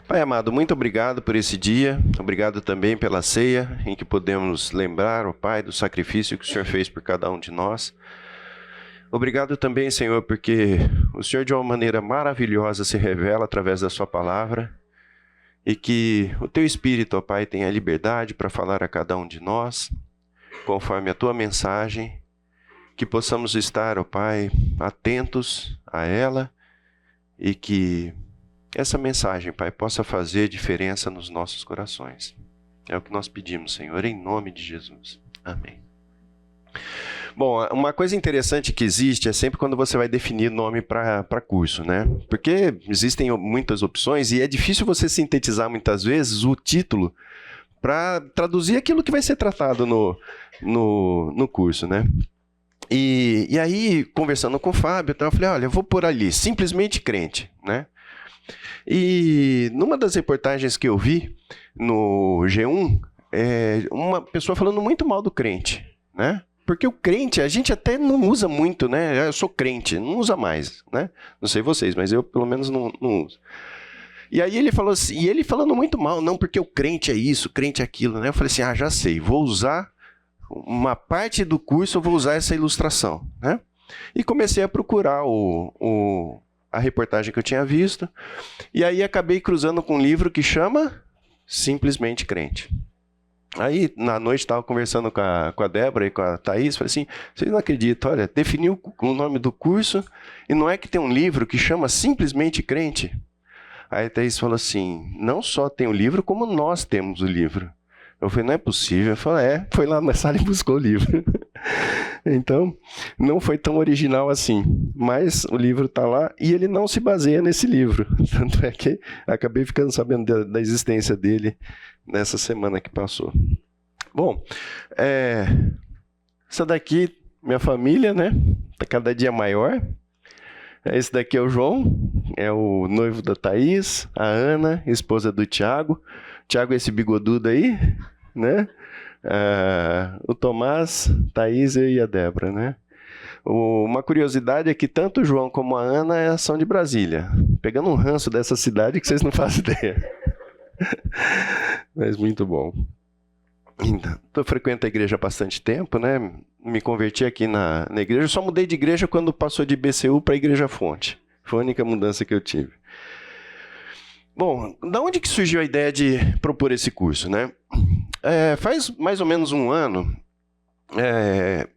Pai amado, muito obrigado por esse dia, obrigado também pela ceia, em que podemos lembrar, ó Pai, do sacrifício que o Senhor fez por cada um de nós. Obrigado também, Senhor, porque o Senhor de uma maneira maravilhosa se revela através da sua palavra e que o Teu Espírito, ó Pai, tenha liberdade para falar a cada um de nós, conforme a Tua mensagem, que possamos estar, ó Pai, atentos a ela e que essa mensagem, Pai, possa fazer diferença nos nossos corações. É o que nós pedimos, Senhor, em nome de Jesus. Amém. Bom, uma coisa interessante que existe é sempre quando você vai definir nome para curso, né? Porque existem muitas opções e é difícil você sintetizar muitas vezes o título para traduzir aquilo que vai ser tratado no curso, né? E aí, conversando com o Fábio, eu falei, olha, eu vou pôr ali, simplesmente crente, né? E numa das reportagens que eu vi no G1, uma pessoa falando muito mal do crente, né? Porque o crente, a gente até não usa muito, né? Eu sou crente, não usa mais, né? Não sei vocês, mas eu pelo menos não uso. E aí ele falou assim, e ele falando muito mal, não, porque o crente é isso, o crente é aquilo, né? Eu falei assim, já sei, vou usar uma parte do curso, eu vou usar essa ilustração, né? E comecei a procurar a reportagem que eu tinha visto, e aí acabei cruzando com um livro que chama Simplesmente Crente. Aí, na noite, estava conversando com a Débora e com a Thaís, falei assim, vocês não acreditam, olha, definiu o nome do curso, e não é que tem um livro que chama Simplesmente Crente? Aí a Thaís falou assim, não só tem o livro, como nós temos o livro. Eu falei, não é possível. Eu falei, foi lá na sala e buscou o livro. Então, não foi tão original assim. Mas o livro está lá e ele não se baseia nesse livro. Tanto é que acabei ficando sabendo da existência dele nessa semana que passou. Bom, essa daqui, minha família, né? Está cada dia maior. Esse daqui é o João, é o noivo da Thaís, a Ana, esposa do Tiago. Tiago é esse bigodudo aí, né? O Tomás, Thaís e a Débora, né? Uma curiosidade é que tanto o João como a Ana são de Brasília. Pegando um ranço dessa cidade que vocês não fazem ideia. Mas muito bom. Eu frequento a igreja há bastante tempo, né? Me converti aqui na igreja. Eu só mudei de igreja quando passou de IBCU para a Igreja Fonte. Foi a única mudança que eu tive. Bom, da onde que surgiu a ideia de propor esse curso, né? Faz mais ou menos um ano,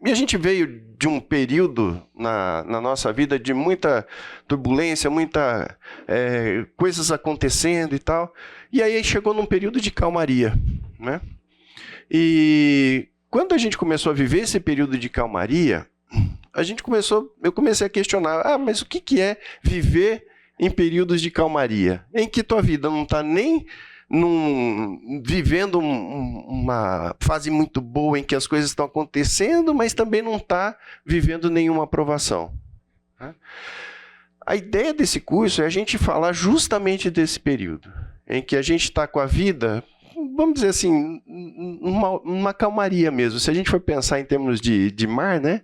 e a gente veio de um período na nossa vida de muita turbulência, muita coisas acontecendo e tal, e aí chegou num período de calmaria, né? E quando a gente começou a viver esse período de calmaria, eu comecei a questionar, mas o que é viver em períodos de calmaria, em que tua vida não está nem vivendo uma fase muito boa em que as coisas estão acontecendo, mas também não está vivendo nenhuma aprovação. A ideia desse curso é a gente falar justamente desse período, em que a gente está com a vida, vamos dizer assim, uma calmaria mesmo. Se a gente for pensar em termos de mar, né?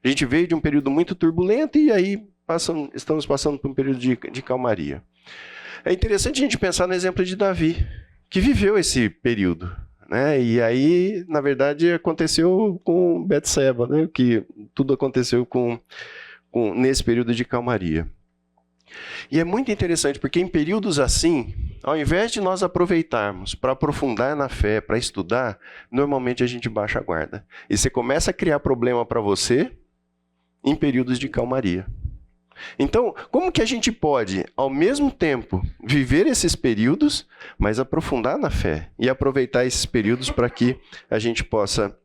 A gente veio de um período muito turbulento e aí estamos passando por um período de calmaria. É interessante a gente pensar no exemplo de Davi, que viveu esse período, né? E aí, na verdade, aconteceu com Betseba, né? Que tudo aconteceu nesse período de calmaria. E é muito interessante, porque em períodos assim, ao invés de nós aproveitarmos para aprofundar na fé, para estudar, normalmente a gente baixa a guarda. E você começa a criar problema para você em períodos de calmaria. Então, como que a gente pode, ao mesmo tempo, viver esses períodos, mas aprofundar na fé e aproveitar esses períodos para que a gente possa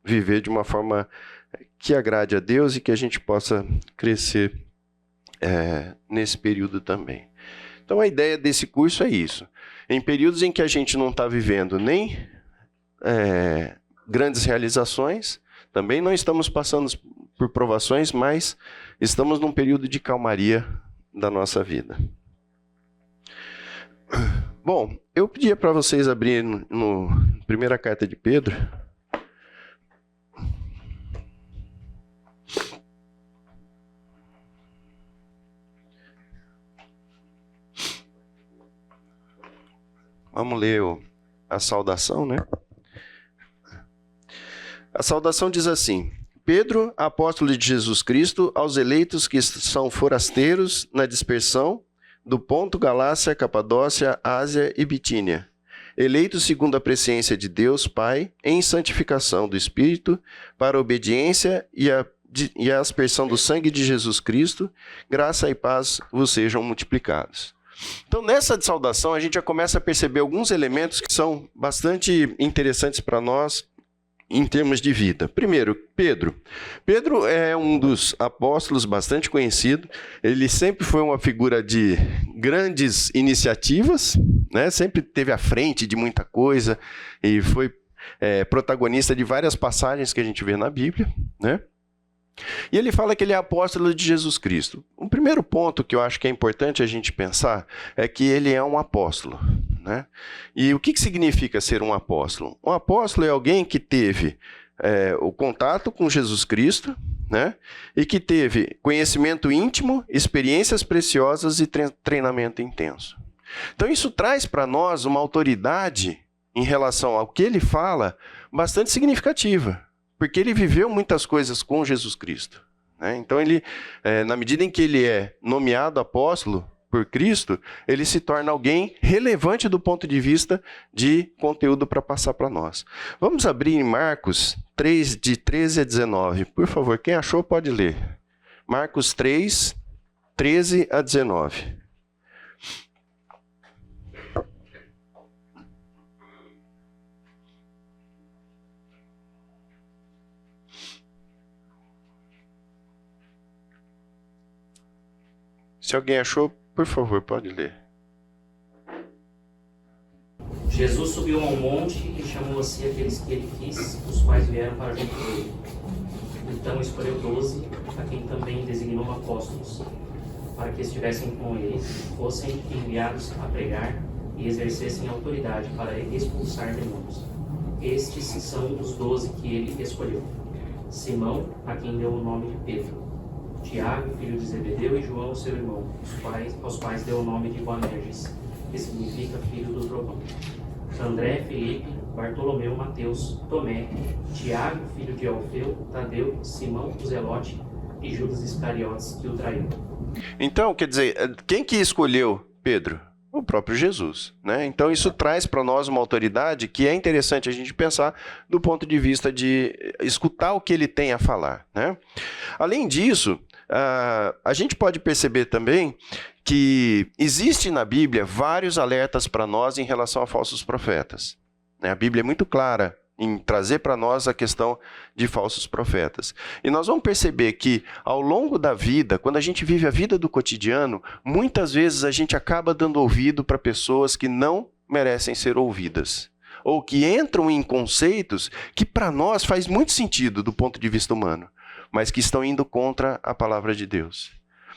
viver de uma forma que agrade a Deus e que a gente possa crescer nesse período também. Então, a ideia desse curso é isso. Em períodos em que a gente não está vivendo nem grandes realizações, também não estamos passando por provações, mas estamos num período de calmaria da nossa vida. Bom, eu pedia para vocês abrirem no primeira carta de Pedro. Vamos ler a saudação, né? A saudação diz assim: Pedro, apóstolo de Jesus Cristo, aos eleitos que são forasteiros na dispersão do Ponto, Galácia, Capadócia, Ásia e Bitínia, eleitos segundo a presciência de Deus Pai, em santificação do Espírito, para a obediência e a aspersão do sangue de Jesus Cristo, graça e paz vos sejam multiplicados. Então, nessa saudação, a gente já começa a perceber alguns elementos que são bastante interessantes para nós em termos de vida. Primeiro, Pedro. Pedro é um dos apóstolos bastante conhecido. Ele sempre foi uma figura de grandes iniciativas, né? Sempre esteve à frente de muita coisa e foi protagonista de várias passagens que a gente vê na Bíblia, né? E ele fala que ele é apóstolo de Jesus Cristo. O primeiro ponto que eu acho que é importante a gente pensar é que ele é um apóstolo, né? E o que significa ser um apóstolo? Um apóstolo é alguém que teve o contato com Jesus Cristo, né? E que teve conhecimento íntimo, experiências preciosas e treinamento intenso. Então isso traz para nós uma autoridade em relação ao que ele fala bastante significativa. Porque ele viveu muitas coisas com Jesus Cristo, né? Então, na medida em que ele é nomeado apóstolo por Cristo, ele se torna alguém relevante do ponto de vista de conteúdo para passar para nós. Vamos abrir em Marcos 3, de 13 a 19. Por favor, quem achou pode ler. Marcos 3, 13 a 19. Se alguém achou, por favor, pode ler. Jesus subiu a um monte e chamou a si aqueles que ele quis, os quais vieram para junto dele. Então escolheu 12, a quem também designou apóstolos, para que estivessem com ele, fossem enviados a pregar e exercessem autoridade para expulsar demônios. Estes são os 12 que ele escolheu: Simão, a quem deu o nome de Pedro, Tiago, filho de Zebedeu, e João, seu irmão, aos quais deu o nome de Boanerges, que significa filho do trovão. André, Felipe, Bartolomeu, Mateus, Tomé, Tiago, filho de Alfeu, Tadeu, Simão, o Zelote e Judas Iscariotes, que o traiu. Então, quer dizer, quem que escolheu Pedro? O próprio Jesus, né? Então isso traz para nós uma autoridade que é interessante a gente pensar do ponto de vista de escutar o que ele tem a falar, né? Além disso, a gente pode perceber também que existe na Bíblia vários alertas para nós em relação a falsos profetas, né? A Bíblia é muito clara em trazer para nós a questão de falsos profetas. E nós vamos perceber que, ao longo da vida, quando a gente vive a vida do cotidiano, muitas vezes a gente acaba dando ouvido para pessoas que não merecem ser ouvidas, ou que entram em conceitos que para nós faz muito sentido do ponto de vista humano, mas que estão indo contra a palavra de Deus.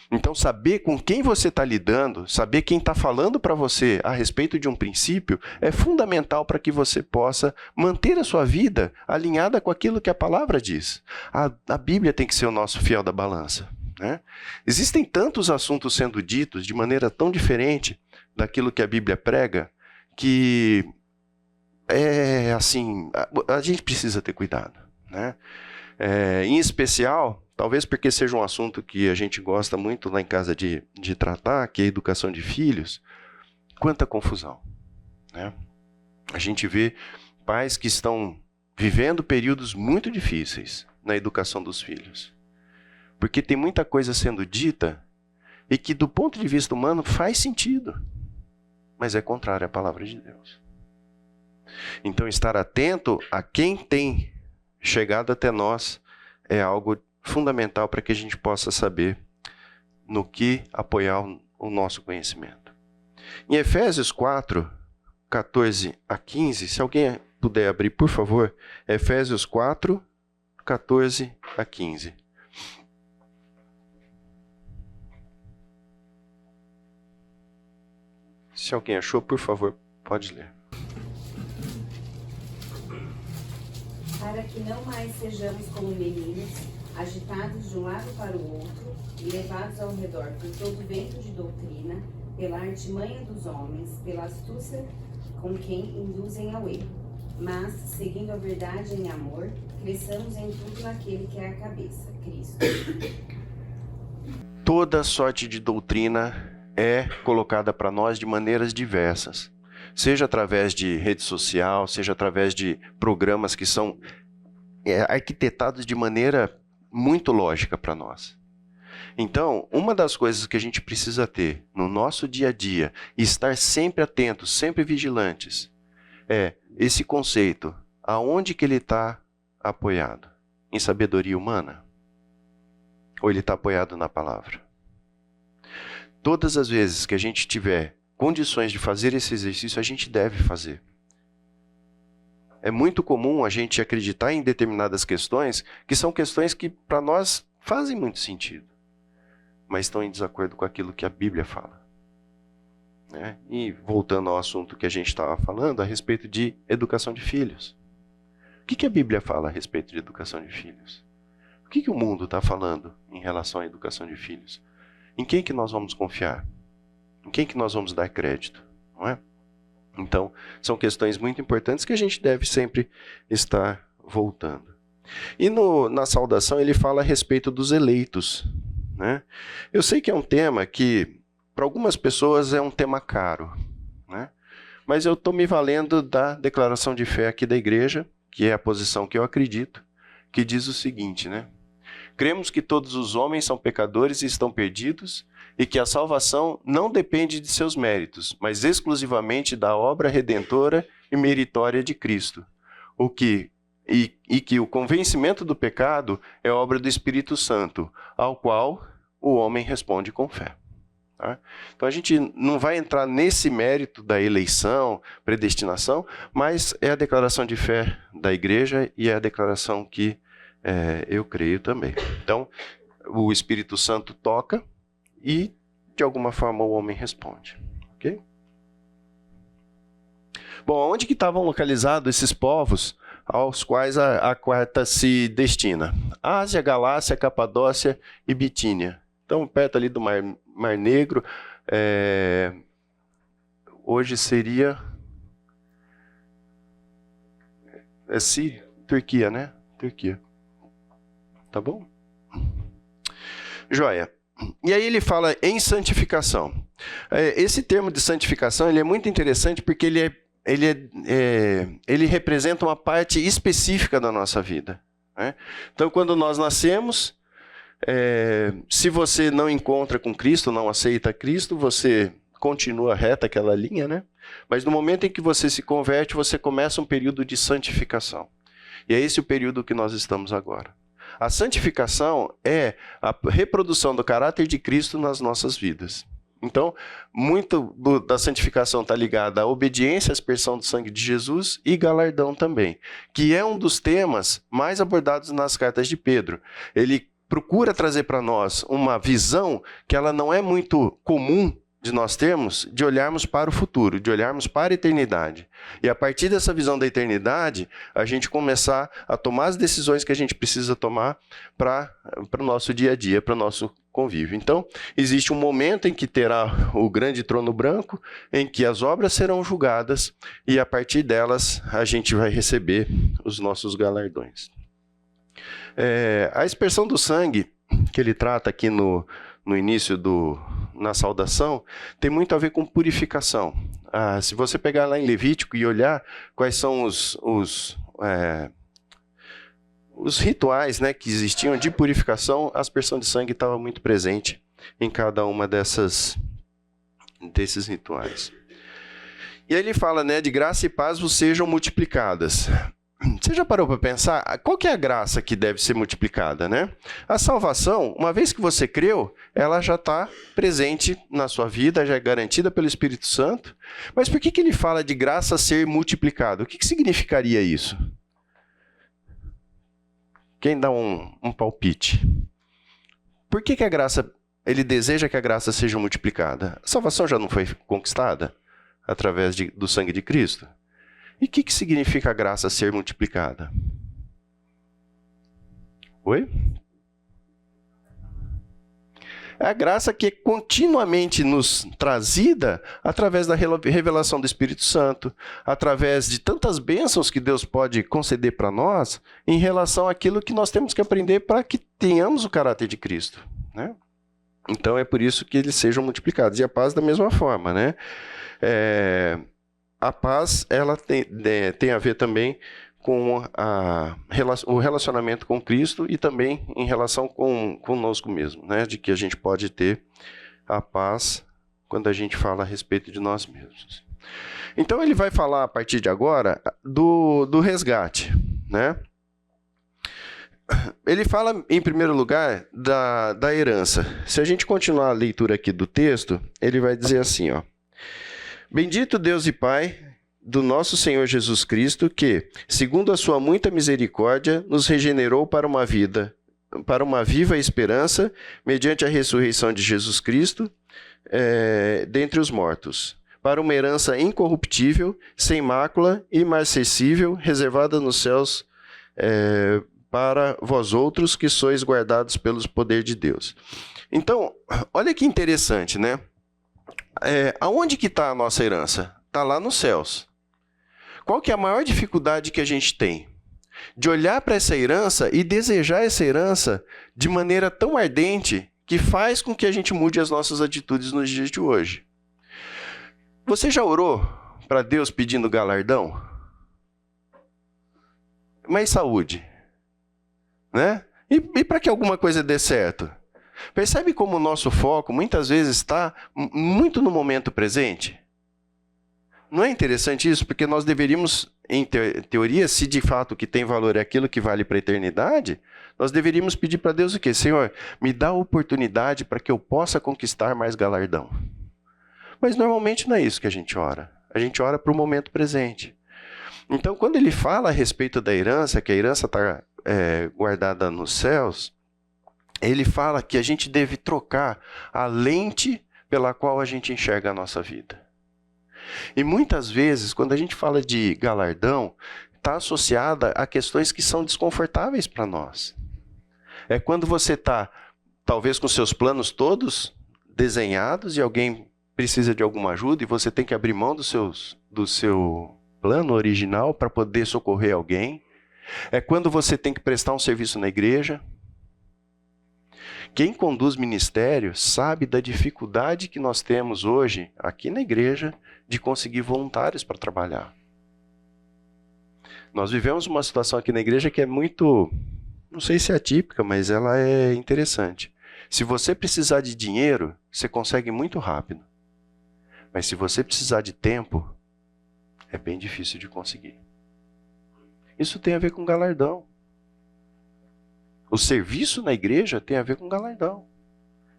Então, saber com quem você está lidando, saber quem está falando para você a respeito de um princípio, é fundamental para que você possa manter a sua vida alinhada com aquilo que a palavra diz. A Bíblia tem que ser o nosso fiel da balança, né? Existem tantos assuntos sendo ditos de maneira tão diferente daquilo que a Bíblia prega, que a gente precisa ter cuidado, né? Em especial, talvez porque seja um assunto que a gente gosta muito lá em casa de tratar, que é a educação de filhos. Quanta confusão, né? A gente vê pais que estão vivendo períodos muito difíceis na educação dos filhos, porque tem muita coisa sendo dita e que do ponto de vista humano faz sentido, mas é contrário à palavra de Deus. Então, estar atento a quem tem chegado até nós é algo fundamental para que a gente possa saber no que apoiar o nosso conhecimento. Em Efésios 4, 14 a 15, se alguém puder abrir, por favor, Efésios 4, 14 a 15. Se alguém achou, por favor, pode ler. Para que não mais sejamos como meninos, agitados de um lado para o outro e levados ao redor por todo vento de doutrina, pela artimanha dos homens, pela astúcia com quem induzem ao erro. Mas, seguindo a verdade em amor, cresçamos em tudo naquele que é a cabeça, Cristo. Toda sorte de doutrina é colocada para nós de maneiras diversas. Seja através de rede social, seja através de programas que são arquitetados de maneira muito lógica para nós. Então, uma das coisas que a gente precisa ter no nosso dia a dia e estar sempre atentos, sempre vigilantes, é esse conceito. Aonde que ele está apoiado? Em sabedoria humana? Ou ele está apoiado na palavra? Todas as vezes que a gente tiver condições de fazer esse exercício, a gente deve fazer. É muito comum a gente acreditar em determinadas questões que são questões que para nós fazem muito sentido, mas estão em desacordo com aquilo que a Bíblia fala. E voltando ao assunto que a gente estava falando a respeito de educação de filhos. O que a Bíblia fala a respeito de educação de filhos? O que o mundo está falando em relação à educação de filhos? Em quem que nós vamos confiar? Em quem que nós vamos dar crédito? Não é? Então, são questões muito importantes que a gente deve sempre estar voltando. E na saudação ele fala a respeito dos eleitos. Né? Eu sei que é um tema que, para algumas pessoas, é um tema caro. Né? Mas eu estou me valendo da declaração de fé aqui da igreja, que é a posição que eu acredito, que diz o seguinte, né? Cremos que todos os homens são pecadores e estão perdidos, e que a salvação não depende de seus méritos, mas exclusivamente da obra redentora e meritória de Cristo. E que o convencimento do pecado é obra do Espírito Santo, ao qual o homem responde com fé. Tá? Então a gente não vai entrar nesse mérito da eleição, predestinação, mas é a declaração de fé da igreja e é a declaração que eu creio também. Então, o Espírito Santo toca e, de alguma forma, o homem responde. Ok? Bom, onde que estavam localizados esses povos aos quais a quarta se destina? Ásia, Galácia, Capadócia e Bitínia. Então, perto ali do Mar Negro, hoje seria Turquia, né? Turquia. Tá bom? Joia. E aí ele fala em santificação. Esse termo de santificação ele é muito interessante porque ele representa uma parte específica da nossa vida. Né? Então, quando nós nascemos, se você não encontra com Cristo, não aceita Cristo, você continua reta aquela linha, né? Mas no momento em que você se converte, você começa um período de santificação. E é esse o período que nós estamos agora. A santificação é a reprodução do caráter de Cristo nas nossas vidas. Então, muito da santificação está ligada à obediência, à aspersão do sangue de Jesus e galardão também, que é um dos temas mais abordados nas cartas de Pedro. Ele procura trazer para nós uma visão que ela não é muito comum de nós termos, de olharmos para o futuro, de olharmos para a eternidade. E a partir dessa visão da eternidade, a gente começar a tomar as decisões que a gente precisa tomar para o nosso dia a dia, para o nosso convívio. Então, existe um momento em que terá o grande trono branco, em que as obras serão julgadas e a partir delas a gente vai receber os nossos galardões. A expressão do sangue, que ele trata aqui no início na saudação, tem muito a ver com purificação. Se você pegar lá em Levítico e olhar quais são os rituais, né, que existiam de purificação, a aspersão de sangue estava muito presente em cada uma desses rituais. E aí ele fala, né, de graça e paz vos sejam multiplicadas. Você já parou para pensar qual que é a graça que deve ser multiplicada, né? A salvação, uma vez que você creu, ela já está presente na sua vida, já é garantida pelo Espírito Santo. Mas por que ele fala de graça ser multiplicada? O que significaria isso? Quem dá um palpite? Por que a graça, ele deseja que a graça seja multiplicada? A salvação já não foi conquistada através do sangue de Cristo? E o que significa a graça ser multiplicada? Oi? É a graça que é continuamente nos trazida através da revelação do Espírito Santo, através de tantas bênçãos que Deus pode conceder para nós em relação àquilo que nós temos que aprender para que tenhamos o caráter de Cristo, né? Então é por isso que eles sejam multiplicados. E a paz da mesma forma, né? A paz, ela tem a ver também com o relacionamento com Cristo e também em relação conosco mesmo, né? De que a gente pode ter a paz quando a gente fala a respeito de nós mesmos. Então ele vai falar a partir de agora do resgate, né? Ele fala, em primeiro lugar, da herança. Se a gente continuar a leitura aqui do texto, ele vai dizer assim, ó: Bendito Deus e Pai do nosso Senhor Jesus Cristo, que, segundo a sua muita misericórdia, nos regenerou para uma viva esperança, mediante a ressurreição de Jesus Cristo dentre os mortos, para uma herança incorruptível, sem mácula, imarcessível, reservada nos céus para vós outros que sois guardados pelos poder de Deus. Então, olha que interessante, né? Aonde que está a nossa herança? Está lá nos céus. Qual que é a maior dificuldade que a gente tem? De olhar para essa herança e desejar essa herança de maneira tão ardente que faz com que a gente mude as nossas atitudes nos dias de hoje. Você já orou para Deus pedindo galardão? Mas saúde, né? E para que alguma coisa dê certo? Percebe como o nosso foco muitas vezes está muito no momento presente? Não é interessante isso? Porque nós deveríamos, em teoria, se de fato o que tem valor é aquilo que vale para a eternidade, nós deveríamos pedir para Deus o quê? Senhor, me dá a oportunidade para que eu possa conquistar mais galardão. Mas normalmente não é isso que a gente ora. A gente ora para o momento presente. Então, quando ele fala a respeito da herança, que a herança está guardada nos céus, ele fala que a gente deve trocar a lente pela qual a gente enxerga a nossa vida. E muitas vezes, quando a gente fala de galardão, está associada a questões que são desconfortáveis para nós. É quando você está, talvez com seus planos todos desenhados e alguém precisa de alguma ajuda e você tem que abrir mão do seu plano original para poder socorrer alguém. É quando você tem que prestar um serviço na igreja. Quem conduz ministério sabe da dificuldade que nós temos hoje, aqui na igreja, de conseguir voluntários para trabalhar. Nós vivemos uma situação aqui na igreja que é muito, não sei se é atípica, mas ela é interessante. Se você precisar de dinheiro, você consegue muito rápido. Mas se você precisar de tempo, é bem difícil de conseguir. Isso tem a ver com galardão. O serviço na igreja tem a ver com galardão.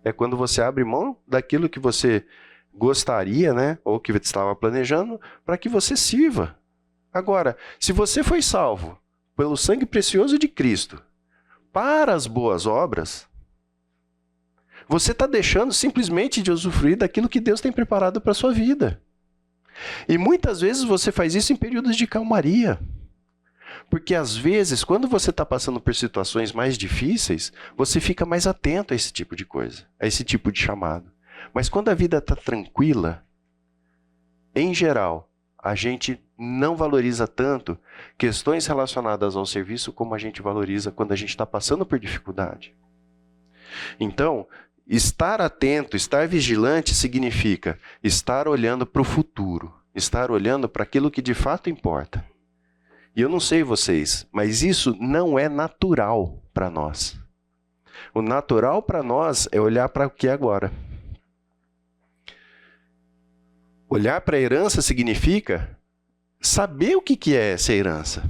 É quando você abre mão daquilo que você gostaria, né, ou que estava planejando, para que você sirva. Agora, se você foi salvo pelo sangue precioso de Cristo para as boas obras, você está deixando simplesmente de usufruir daquilo que Deus tem preparado para a sua vida. E muitas vezes você faz isso em períodos de calmaria. Porque às vezes, quando você está passando por situações mais difíceis, você fica mais atento a esse tipo de coisa, a esse tipo de chamado. Mas quando a vida está tranquila, em geral, a gente não valoriza tanto questões relacionadas ao serviço como a gente valoriza quando a gente está passando por dificuldade. Então, estar atento, estar vigilante significa estar olhando para o futuro, estar olhando para aquilo que de fato importa. E eu não sei vocês, mas isso não é natural para nós. O natural para nós é olhar para o que é agora. Olhar para a herança significa saber o que é essa herança.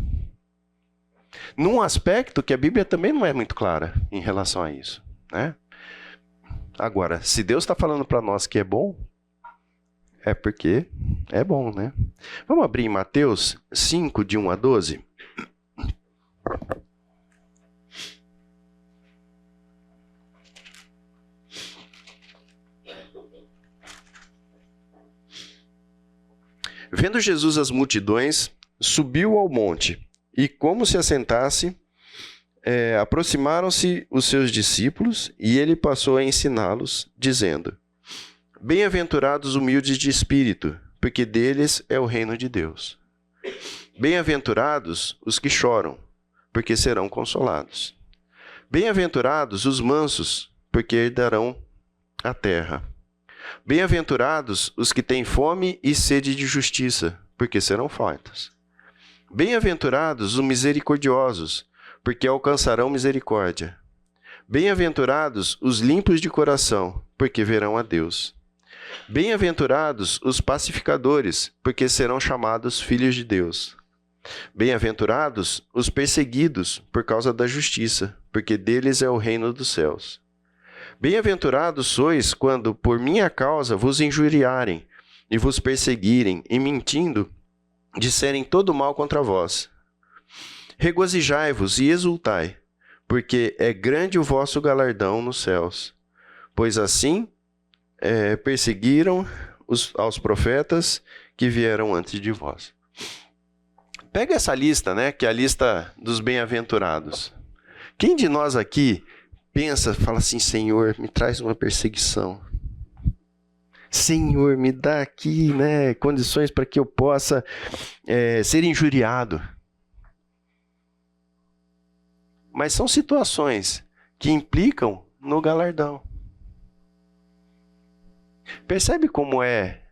Num aspecto que a Bíblia também não é muito clara em relação a isso, né? Agora, se Deus está falando para nós que é bom, é porque é bom, né? Vamos abrir em Mateus 5, de 1 a 12. Vendo Jesus as multidões, subiu ao monte, e como se assentasse, aproximaram-se os seus discípulos e ele passou a ensiná-los, dizendo: Bem-aventurados os humildes de espírito, porque deles é o reino de Deus. Bem-aventurados os que choram, porque serão consolados. Bem-aventurados os mansos, porque herdarão a terra. Bem-aventurados os que têm fome e sede de justiça, porque serão fartos. Bem-aventurados os misericordiosos, porque alcançarão misericórdia. Bem-aventurados os limpos de coração, porque verão a Deus. Bem-aventurados os pacificadores, porque serão chamados filhos de Deus. Bem-aventurados os perseguidos por causa da justiça, porque deles é o reino dos céus. Bem-aventurados sois quando, por minha causa, vos injuriarem e vos perseguirem, e mentindo, disserem todo mal contra vós. Regozijai-vos e exultai, porque é grande o vosso galardão nos céus. Pois assim perseguiram aos profetas que vieram antes de vós. Pega essa lista, né, que é a lista dos bem-aventurados. Quem de nós aqui pensa, fala assim: Senhor, me traz uma perseguição. Senhor, me dá aqui, né, condições para que eu possa ser injuriado. Mas são situações que implicam no galardão. Percebe como é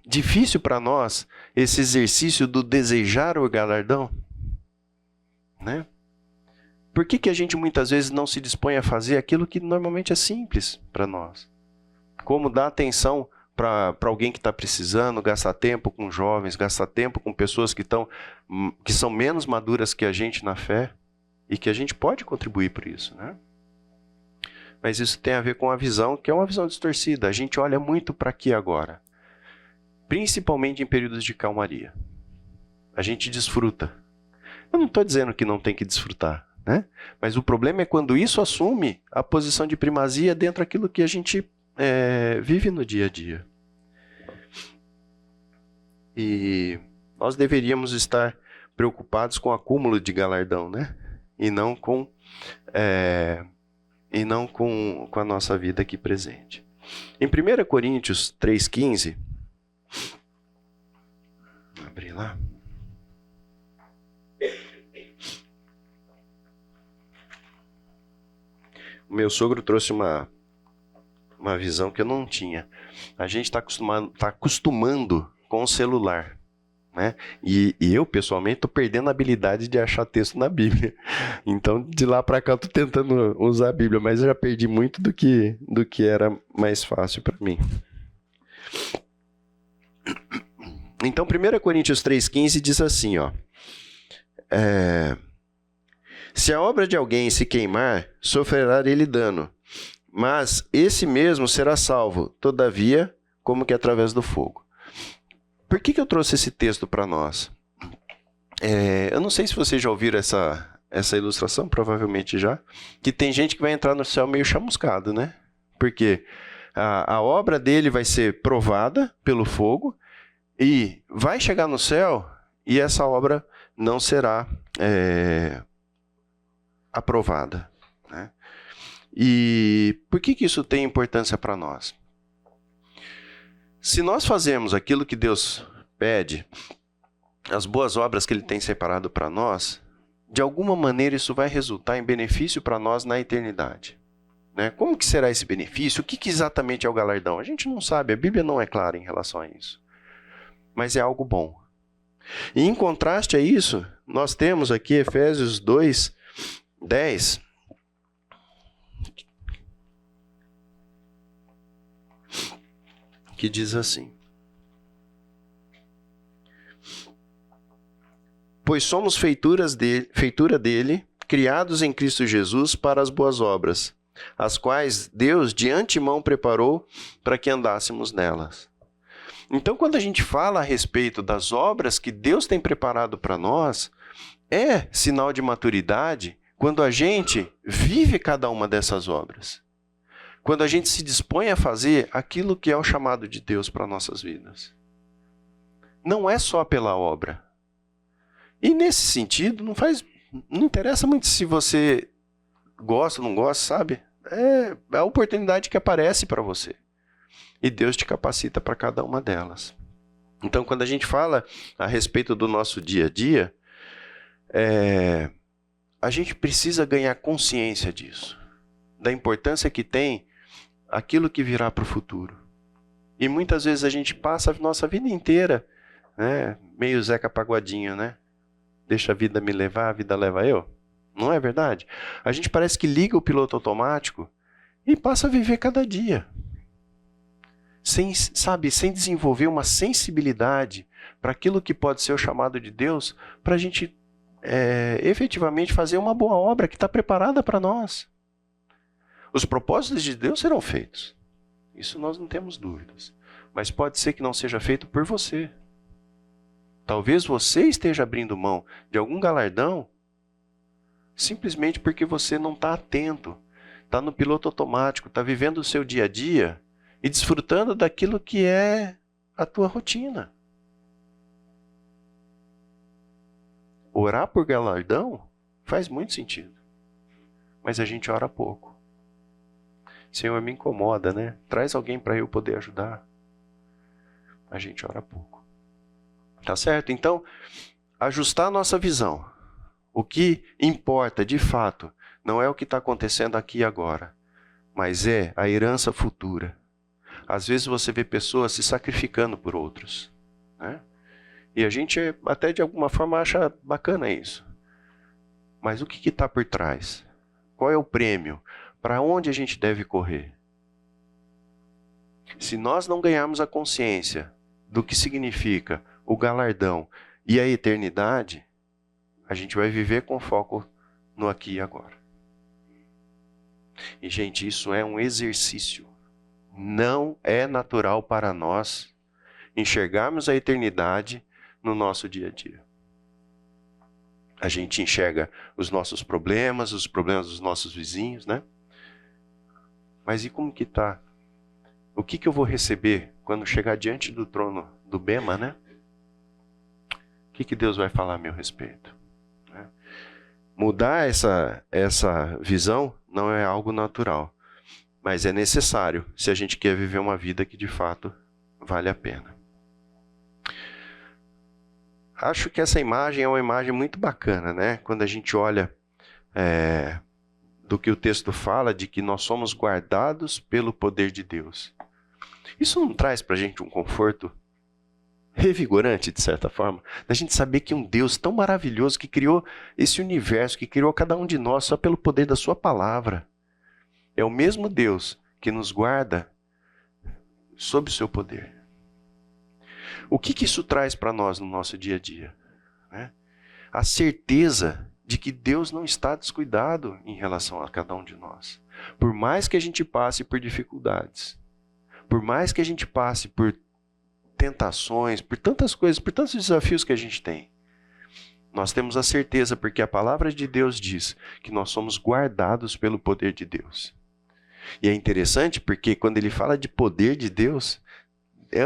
difícil para nós esse exercício do desejar o galardão? Né? Por que a gente muitas vezes não se dispõe a fazer aquilo que normalmente é simples para nós? Como dar atenção para alguém que está precisando, gastar tempo com jovens, gastar tempo com pessoas que são menos maduras que a gente na fé e que a gente pode contribuir por isso, né? Mas isso tem a ver com a visão, que é uma visão distorcida. A gente olha muito para aqui agora, principalmente em períodos de calmaria. A gente desfruta. Eu não estou dizendo que não tem que desfrutar, né? Mas o problema é quando isso assume a posição de primazia dentro daquilo que a gente vive no dia a dia. E nós deveríamos estar preocupados com o acúmulo de galardão, né? E não com a nossa vida aqui presente. Em 1 Coríntios 3,15, vou abrir lá. O meu sogro trouxe uma visão que eu não tinha. A gente está acostumando com o celular, né? E eu, pessoalmente, estou perdendo a habilidade de achar texto na Bíblia. Então, de lá para cá, eu estou tentando usar a Bíblia, mas eu já perdi muito do que era mais fácil para mim. Então, 1 Coríntios 3,15 diz assim, ó: se a obra de alguém se queimar, sofrerá ele dano, mas esse mesmo será salvo, todavia, como que através do fogo. Por que eu trouxe esse texto para nós? Eu não sei se vocês já ouviram essa ilustração, provavelmente já, que tem gente que vai entrar no céu meio chamuscado, né? Porque a obra dele vai ser provada pelo fogo e vai chegar no céu e essa obra não será aprovada, né? E por que isso tem importância para nós? Se nós fazemos aquilo que Deus pede, as boas obras que Ele tem separado para nós, de alguma maneira isso vai resultar em benefício para nós na eternidade, né? Como que será esse benefício? O que exatamente é o galardão? A gente não sabe, a Bíblia não é clara em relação a isso. Mas é algo bom. E em contraste a isso, nós temos aqui Efésios 2:10, que diz assim: pois somos feitura dele, criados em Cristo Jesus para as boas obras, as quais Deus de antemão preparou para que andássemos nelas. Então, quando a gente fala a respeito das obras que Deus tem preparado para nós, é sinal de maturidade quando a gente vive cada uma dessas obras. Quando a gente se dispõe a fazer aquilo que é o chamado de Deus para nossas vidas. Não é só pela obra. E nesse sentido, não faz Não interessa muito se você gosta ou não gosta, sabe? É a oportunidade que aparece para você. E Deus te capacita para cada uma delas. Então, quando a gente fala a respeito do nosso dia a dia, a gente precisa ganhar consciência disso, da importância que tem aquilo que virá para o futuro. E muitas vezes a gente passa a nossa vida inteira, né, meio Zeca Pagodinho, né? Deixa a vida me levar, a vida leva eu. Não é verdade? A gente parece que liga o piloto automático e passa a viver cada dia. Sem desenvolver uma sensibilidade para aquilo que pode ser o chamado de Deus, para a gente efetivamente fazer uma boa obra que está preparada para nós. Os propósitos de Deus serão feitos. Isso nós não temos dúvidas. Mas pode ser que não seja feito por você. Talvez você esteja abrindo mão de algum galardão simplesmente porque você não está atento, está no piloto automático, está vivendo o seu dia a dia e desfrutando daquilo que é a tua rotina. Orar por galardão faz muito sentido, mas a gente ora pouco. Senhor, me incomoda, né? Traz alguém para eu poder ajudar. A gente ora pouco. Tá certo? Então, ajustar a nossa visão. O que importa, de fato, não é o que está acontecendo aqui e agora, mas é a herança futura. Às vezes você vê pessoas se sacrificando por outros, né? E a gente até de alguma forma acha bacana isso. Mas o que está por trás? Qual é o prêmio? Para onde a gente deve correr? Se nós não ganharmos a consciência do que significa o galardão e a eternidade, a gente vai viver com foco no aqui e agora. E, gente, isso é um exercício. Não é natural para nós enxergarmos a eternidade no nosso dia a dia. A gente enxerga os nossos problemas, os problemas dos nossos vizinhos, né? Mas e como que tá? O que eu vou receber quando chegar diante do trono do Bema, né? O que Deus vai falar a meu respeito? Né? Mudar essa visão não é algo natural, mas é necessário se a gente quer viver uma vida que de fato vale a pena. Acho que essa imagem é uma imagem muito bacana, né? Quando a gente olha do que o texto fala, de que nós somos guardados pelo poder de Deus. Isso não traz para a gente um conforto revigorante, de certa forma, da gente saber que um Deus tão maravilhoso que criou esse universo, que criou cada um de nós só pelo poder da sua palavra. É o mesmo Deus que nos guarda sob o seu poder. O que isso traz para nós no nosso dia a dia? Né? A certeza de que Deus não está descuidado em relação a cada um de nós. Por mais que a gente passe por dificuldades, por mais que a gente passe por tentações, por tantas coisas, por tantos desafios que a gente tem, nós temos a certeza, porque a palavra de Deus diz que nós somos guardados pelo poder de Deus. E é interessante porque quando ele fala de poder de Deus,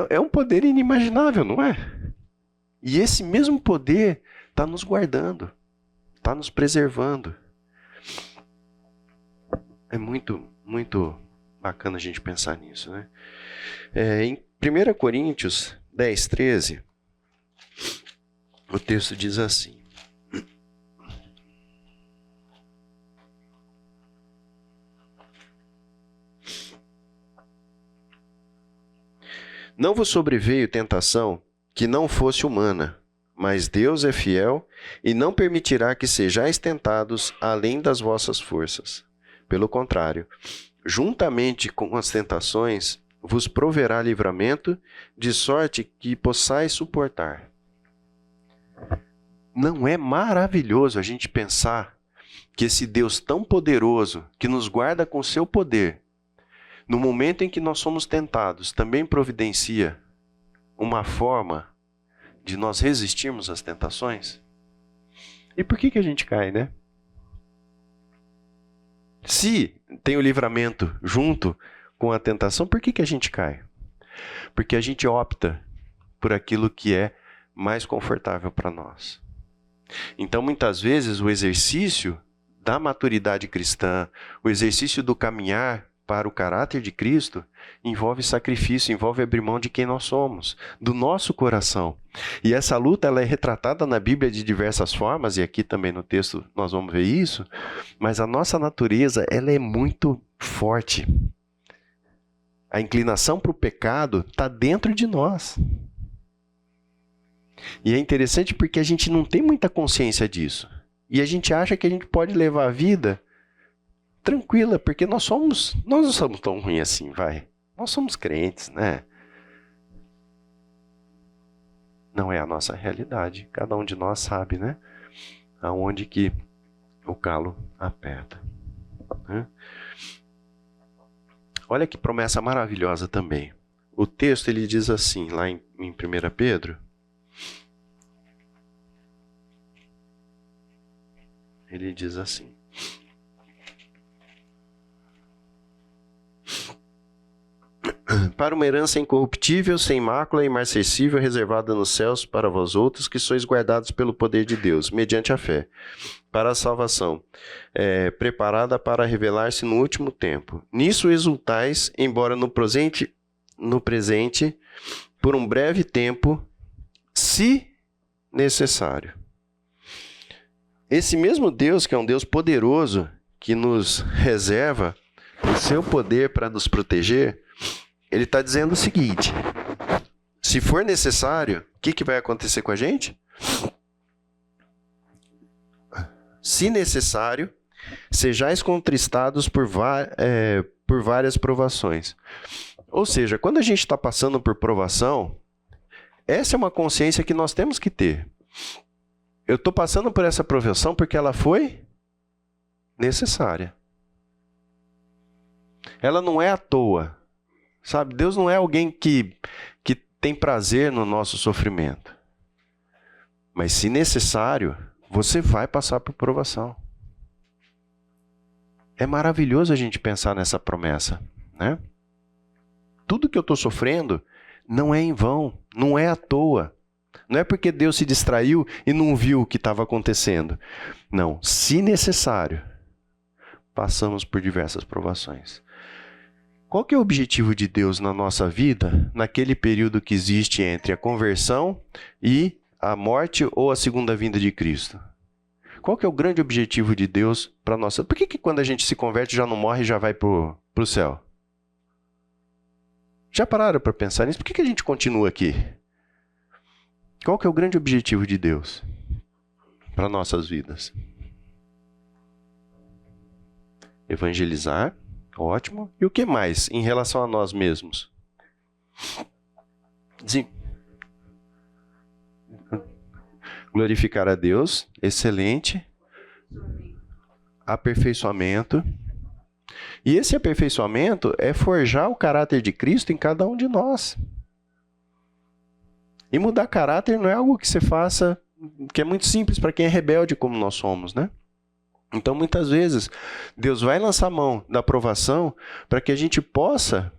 é um poder inimaginável, não é? E esse mesmo poder está nos guardando, está nos preservando. É muito, muito bacana a gente pensar nisso, né? Em 1 Coríntios 10, 13, o texto diz assim: não vos sobreveio tentação que não fosse humana, mas Deus é fiel e não permitirá que sejais tentados além das vossas forças. Pelo contrário, juntamente com as tentações, vos proverá livramento, de sorte que possais suportar. Não é maravilhoso a gente pensar que esse Deus tão poderoso, que nos guarda com seu poder, no momento em que nós somos tentados, também providencia uma forma de nós resistirmos às tentações? E por que a gente cai, né? Se tem o livramento junto com a tentação, por que a gente cai? Porque a gente opta por aquilo que é mais confortável para nós. Então, muitas vezes, o exercício da maturidade cristã, o exercício do caminhar para o caráter de Cristo, envolve sacrifício, envolve abrir mão de quem nós somos, do nosso coração. E essa luta ela é retratada na Bíblia de diversas formas, e aqui também no texto nós vamos ver isso, mas a nossa natureza ela é muito forte. A inclinação para o pecado está dentro de nós. E é interessante porque a gente não tem muita consciência disso. E a gente acha que a gente pode levar a vida tranquila, porque nós não somos tão ruins assim, vai. Nós somos crentes, né? Não é a nossa realidade. Cada um de nós sabe, né? Aonde que o calo aperta. Né? Olha que promessa maravilhosa também. O texto ele diz assim, lá em 1 Pedro. Ele diz assim. Para uma herança incorruptível, sem mácula e imarcessível, reservada nos céus para vós outros, que sois guardados pelo poder de Deus, mediante a fé, para a salvação, preparada para revelar-se no último tempo. Nisso exultais, embora no presente, por um breve tempo, se necessário. Esse mesmo Deus, que é um Deus poderoso, que nos reserva o seu poder para nos proteger, ele está dizendo o seguinte: se for necessário, o que vai acontecer com a gente? Se necessário, sejais contristados por várias provações. Ou seja, quando a gente está passando por provação, essa é uma consciência que nós temos que ter. Eu estou passando por essa provação porque ela foi necessária. Ela não é à toa. Sabe, Deus não é alguém que tem prazer no nosso sofrimento. Mas se necessário, você vai passar por provação. É maravilhoso a gente pensar nessa promessa, né? Tudo que eu estou sofrendo não é em vão, não é à toa. Não é porque Deus se distraiu e não viu o que estava acontecendo. Não, se necessário, passamos por diversas provações. Qual que é o objetivo de Deus na nossa vida, naquele período que existe entre a conversão e a morte ou a segunda vinda de Cristo? Qual que é o grande objetivo de Deus para a nossa... Por que quando a gente se converte já não morre e já vai para o céu? Já pararam para pensar nisso? Por que a gente continua aqui? Qual que é o grande objetivo de Deus para nossas vidas? Evangelizar, ótimo. E o que mais em relação a nós mesmos? Glorificar a Deus, excelente. Aperfeiçoamento. E esse aperfeiçoamento é forjar o caráter de Cristo em cada um de nós. E mudar caráter não é algo que você faça, que é muito simples para quem é rebelde como nós somos, né? Então, muitas vezes, Deus vai lançar mão da provação para que a gente possa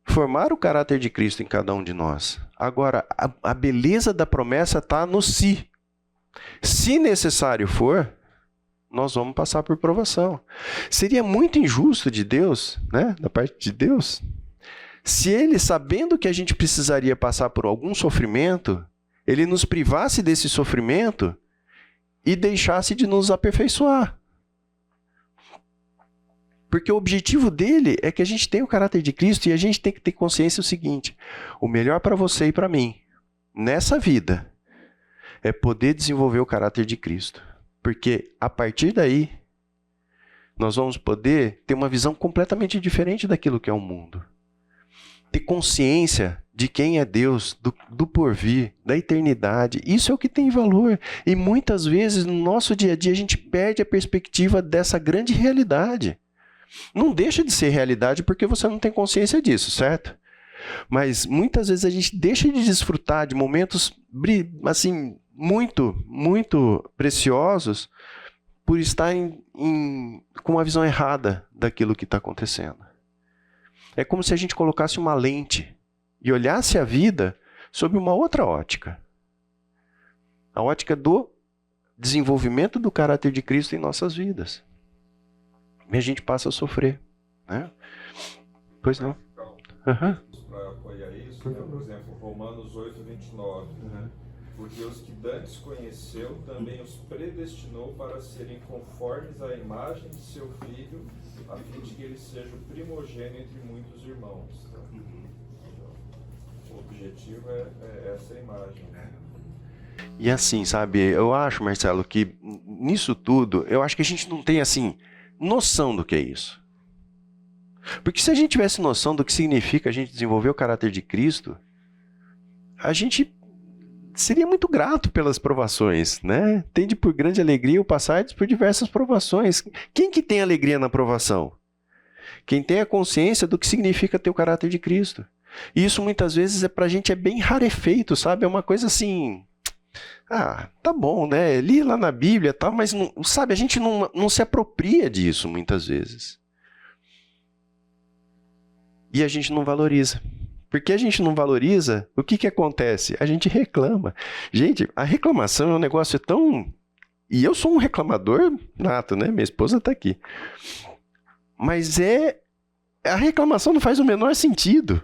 formar o caráter de Cristo em cada um de nós. Agora, a beleza da promessa está no si. Se necessário for, nós vamos passar por provação. Seria muito injusto de Deus, né? Da parte de Deus, se ele, sabendo que a gente precisaria passar por algum sofrimento, ele nos privasse desse sofrimento e deixasse de nos aperfeiçoar. Porque o objetivo dele é que a gente tenha o caráter de Cristo e a gente tem que ter consciência do seguinte: o melhor para você e para mim, nessa vida, é poder desenvolver o caráter de Cristo. Porque a partir daí, nós vamos poder ter uma visão completamente diferente daquilo que é o mundo. Ter consciência de quem é Deus, do porvir, da eternidade. Isso é o que tem valor. E muitas vezes no nosso dia a dia a gente perde a perspectiva dessa grande realidade. Não deixa de ser realidade porque você não tem consciência disso, certo? Mas muitas vezes a gente deixa de desfrutar de momentos assim, muito, muito preciosos por estar com uma visão errada daquilo que está acontecendo. É como se a gente colocasse uma lente e olhasse a vida sob uma outra ótica. A ótica do desenvolvimento do caráter de Cristo em nossas vidas. E a gente passa a sofrer, né? Pois não. Para apoiar isso, né? Por exemplo, Romanos 8:29. Porque os que dantes conheceu, também os predestinou para serem conformes à imagem de seu Filho, a fim de que ele seja o primogênito entre muitos irmãos. O objetivo é essa imagem. E assim, sabe, eu acho, Marcelo, que nisso tudo, eu acho que a gente não tem, assim, noção do que é isso. Porque se a gente tivesse noção do que significa a gente desenvolver o caráter de Cristo, a gente seria muito grato pelas provações, né? Tende por grande alegria o passar por diversas provações. Quem que tem alegria na provação? Quem tem a consciência do que significa ter o caráter de Cristo. E isso muitas vezes pra gente é bem rarefeito, sabe? É uma coisa assim... Ah, tá bom, né? Li lá na Bíblia e tal, mas não, sabe, a gente não se apropria disso muitas vezes. E a gente não valoriza. Porque a gente não valoriza, o que acontece? A gente reclama. Gente, a reclamação é um negócio tão... E eu sou um reclamador nato, né? Minha esposa está aqui. Mas a reclamação não faz o menor sentido.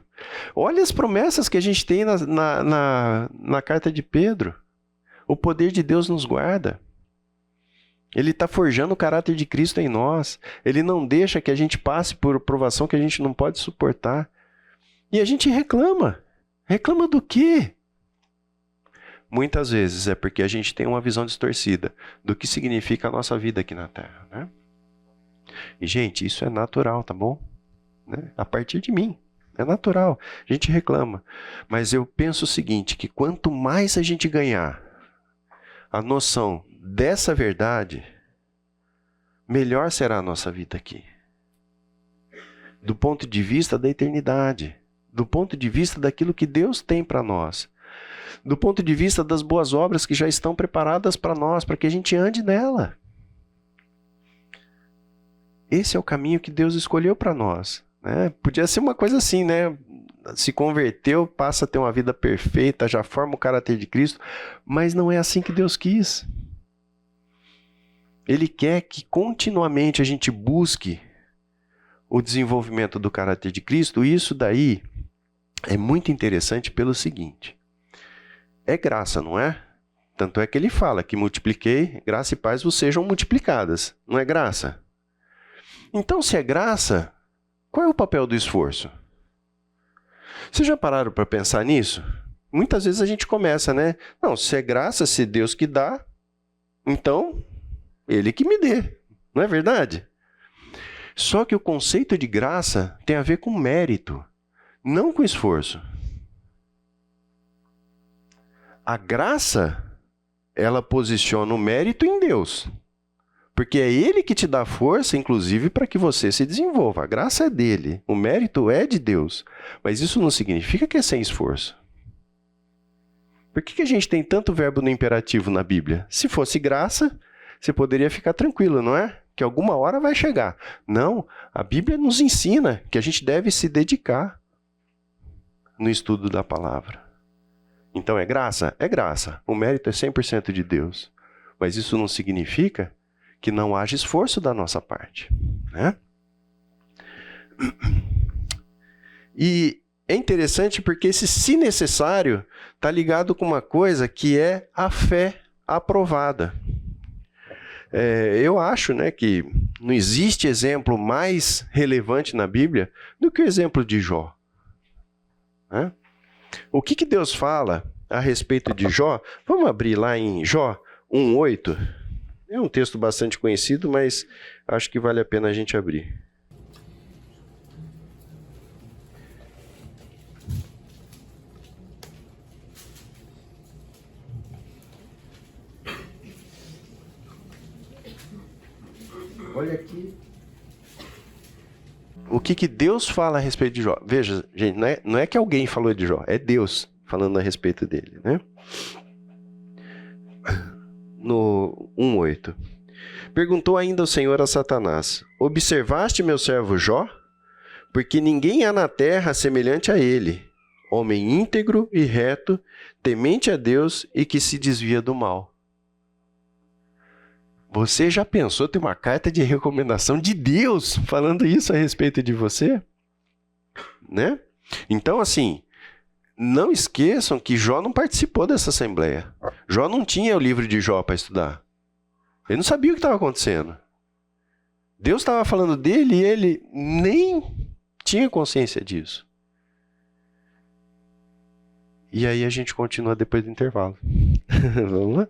Olha as promessas que a gente tem na carta de Pedro. O poder de Deus nos guarda. Ele está forjando o caráter de Cristo em nós. Ele não deixa que a gente passe por provação que a gente não pode suportar. E a gente reclama. Reclama do quê? Muitas vezes é porque a gente tem uma visão distorcida do que significa a nossa vida aqui na Terra, né? E, gente, isso é natural, tá bom? Né? A partir de mim. É natural. A gente reclama. Mas eu penso o seguinte, que quanto mais a gente ganhar a noção dessa verdade, melhor será a nossa vida aqui. Do ponto de vista da eternidade. Do ponto de vista daquilo que Deus tem para nós. Do ponto de vista das boas obras que já estão preparadas para nós, para que a gente ande nela. Esse é o caminho que Deus escolheu para nós, né? Podia ser uma coisa assim, né? Se converteu, passa a ter uma vida perfeita, já forma o caráter de Cristo, mas não é assim que Deus quis. Ele quer que continuamente a gente busque o desenvolvimento do caráter de Cristo, e isso daí é muito interessante pelo seguinte, é graça, não é? Tanto é que ele fala que multipliquei, graça e paz vos sejam multiplicadas, não é graça? Então, se é graça, qual é o papel do esforço? Vocês já pararam para pensar nisso? Muitas vezes a gente começa, né? Não, se é graça, se Deus que dá, então Ele que me dê, não é verdade? Só que o conceito de graça tem a ver com mérito, não com esforço. A graça, ela posiciona o mérito em Deus. Porque é Ele que te dá força, inclusive, para que você se desenvolva. A graça é dele, o mérito é de Deus. Mas isso não significa que é sem esforço. Por que a gente tem tanto verbo no imperativo na Bíblia? Se fosse graça, você poderia ficar tranquilo, não é? Que alguma hora vai chegar. Não, a Bíblia nos ensina que a gente deve se dedicar no estudo da palavra. Então é graça? É graça. O mérito é 100% de Deus. Mas isso não significa que não haja esforço da nossa parte, né? E é interessante porque esse se necessário está ligado com uma coisa que é a fé aprovada. Eu acho, né, que não existe exemplo mais relevante na Bíblia do que o exemplo de Jó. Né? O que Deus fala a respeito de Jó? Vamos abrir lá em Jó 1:8. É um texto bastante conhecido, mas acho que vale a pena a gente abrir. Olha aqui. O que Deus fala a respeito de Jó? Veja, gente, não é que alguém falou de Jó, é Deus falando a respeito dele, né? No 1:8. Perguntou ainda o Senhor a Satanás: observaste meu servo Jó? Porque ninguém há na terra semelhante a ele, homem íntegro e reto, temente a Deus e que se desvia do mal. Você já pensou ter uma carta de recomendação de Deus falando isso a respeito de você? Né? Então, assim, não esqueçam que Jó não participou dessa assembleia. Jó não tinha o livro de Jó para estudar. Ele não sabia o que estava acontecendo. Deus estava falando dele e ele nem tinha consciência disso. E aí a gente continua depois do intervalo. Vamos lá?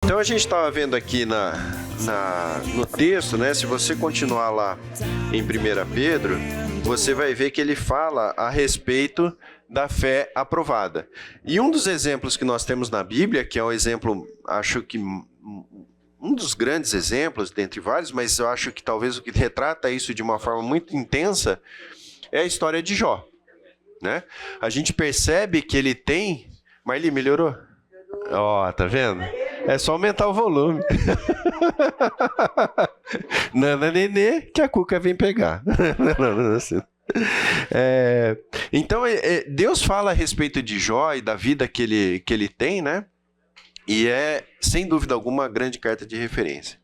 Então a gente estava vendo aqui no texto, né? Se você continuar lá em 1 Pedro, você vai ver que ele fala a respeito da fé aprovada. E um dos exemplos que nós temos na Bíblia, que é um exemplo, acho que um dos grandes exemplos, dentre vários, mas eu acho que talvez o que retrata isso de uma forma muito intensa, é a história de Jó. Né? A gente percebe que ele tem... Marli, melhorou? Ó, tá vendo? É só aumentar o volume. Nana nenê, que a Cuca vem pegar. Então, Deus fala a respeito de Jó e da vida que ele tem, né? E é, sem dúvida alguma, uma grande carta de referência.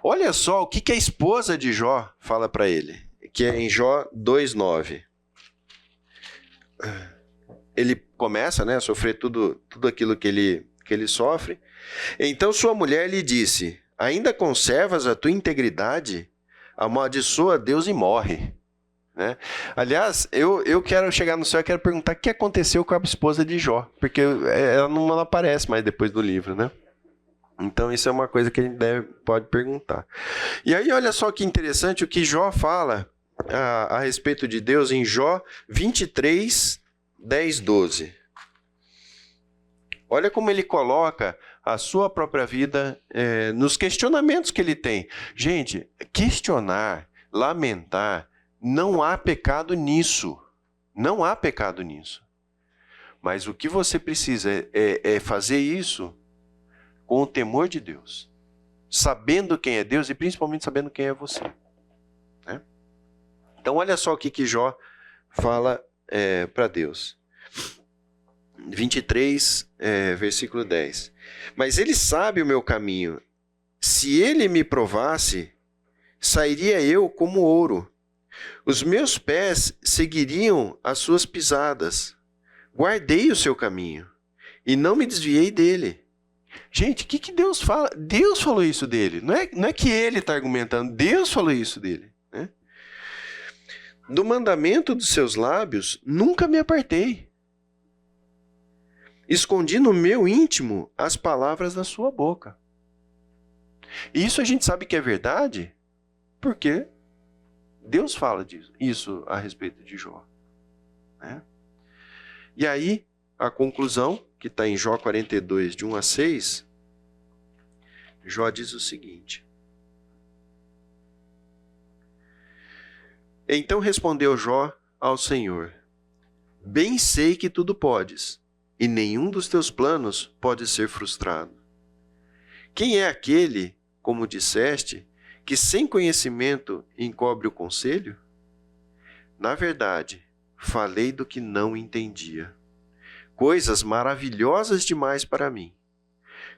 Olha só o que a esposa de Jó fala para ele, que é em Jó 2:9. Ele começa, né, a sofrer tudo aquilo que ele sofre. Então sua mulher lhe disse: ainda conservas a tua integridade? Amaldiçoa Deus e morre. Né? Aliás, eu quero chegar no céu e quero perguntar o que aconteceu com a esposa de Jó, porque ela não aparece mais depois do livro, né? Então isso é uma coisa que a gente pode perguntar. E aí olha só que interessante o que Jó fala a respeito de Deus em Jó 23, 10, 12. Olha como ele coloca a sua própria vida nos questionamentos que ele tem. Gente, questionar, lamentar, não há pecado nisso. Não há pecado nisso. Mas o que você precisa é fazer isso com o temor de Deus. Sabendo quem é Deus e principalmente sabendo quem é você. Né? Então olha só o que Jó fala para Deus. 23, versículo 10. Mas ele sabe o meu caminho. Se ele me provasse, sairia eu como ouro. Os meus pés seguiriam as suas pisadas. Guardei o seu caminho e não me desviei dele. Gente, o que Deus fala? Deus falou isso dele. Não é que ele está argumentando. Deus falou isso dele. Né? Do mandamento dos seus lábios, nunca me apartei. Escondi no meu íntimo as palavras da sua boca. E isso a gente sabe que é verdade, porque Deus fala disso, isso a respeito de Jó. Né? E aí, a conclusão, que está em Jó 42, de 1 a 6, Jó diz o seguinte: Então respondeu Jó ao Senhor: Bem sei que tudo podes, e nenhum dos teus planos pode ser frustrado. Quem é aquele, como disseste, que sem conhecimento encobre o conselho? Na verdade, falei do que não entendia. Coisas maravilhosas demais para mim.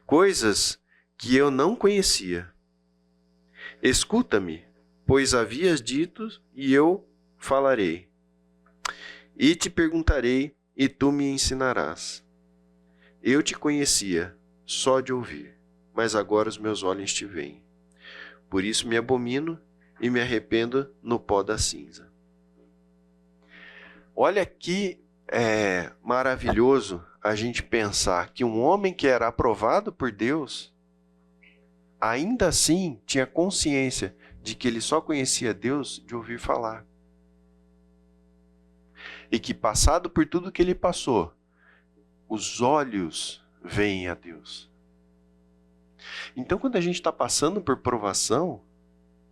Coisas que eu não conhecia. Escuta-me, pois havias dito, e eu falarei. E te perguntarei, e tu me ensinarás. Eu te conhecia só de ouvir, mas agora os meus olhos te veem. Por isso me abomino e me arrependo no pó da cinza. Olha que maravilhoso a gente pensar que um homem que era aprovado por Deus, ainda assim tinha consciência de que ele só conhecia Deus de ouvir falar. E que passado por tudo que ele passou, os olhos veem a Deus. Então, quando a gente está passando por provação,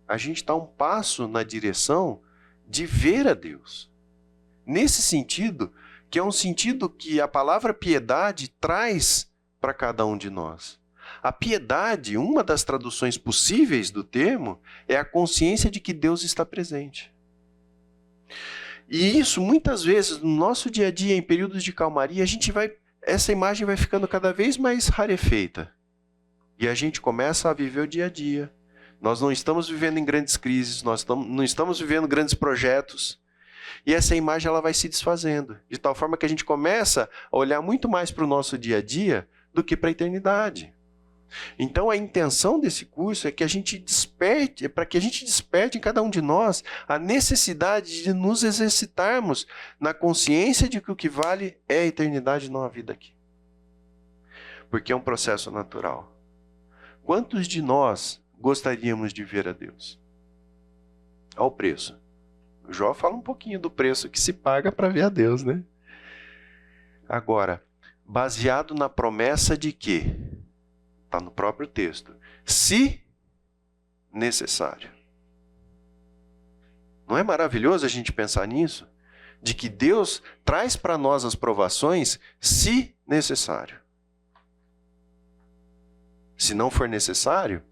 a gente está um passo na direção de ver a Deus. Nesse sentido, que é um sentido que a palavra piedade traz para cada um de nós. A piedade, uma das traduções possíveis do termo, é a consciência de que Deus está presente. E isso, muitas vezes, no nosso dia a dia, em períodos de calmaria, a gente vai essa imagem vai ficando cada vez mais rarefeita. E a gente começa a viver o dia a dia. Nós não estamos vivendo em grandes crises, nós não estamos vivendo grandes projetos. E essa imagem ela vai se desfazendo, de tal forma que a gente começa a olhar muito mais para o nosso dia a dia do que para a eternidade. Então a intenção desse curso é que a gente desperte, para que a gente desperte em cada um de nós a necessidade de nos exercitarmos na consciência de que o que vale é a eternidade, não a vida aqui. Porque é um processo natural. Quantos de nós gostaríamos de ver a Deus? Olha o preço. O Jó fala um pouquinho do preço que se paga para ver a Deus, né? Agora, baseado na promessa de que, está no próprio texto, se necessário. Não é maravilhoso a gente pensar nisso? De que Deus traz para nós as provações se necessário. Se não for necessário,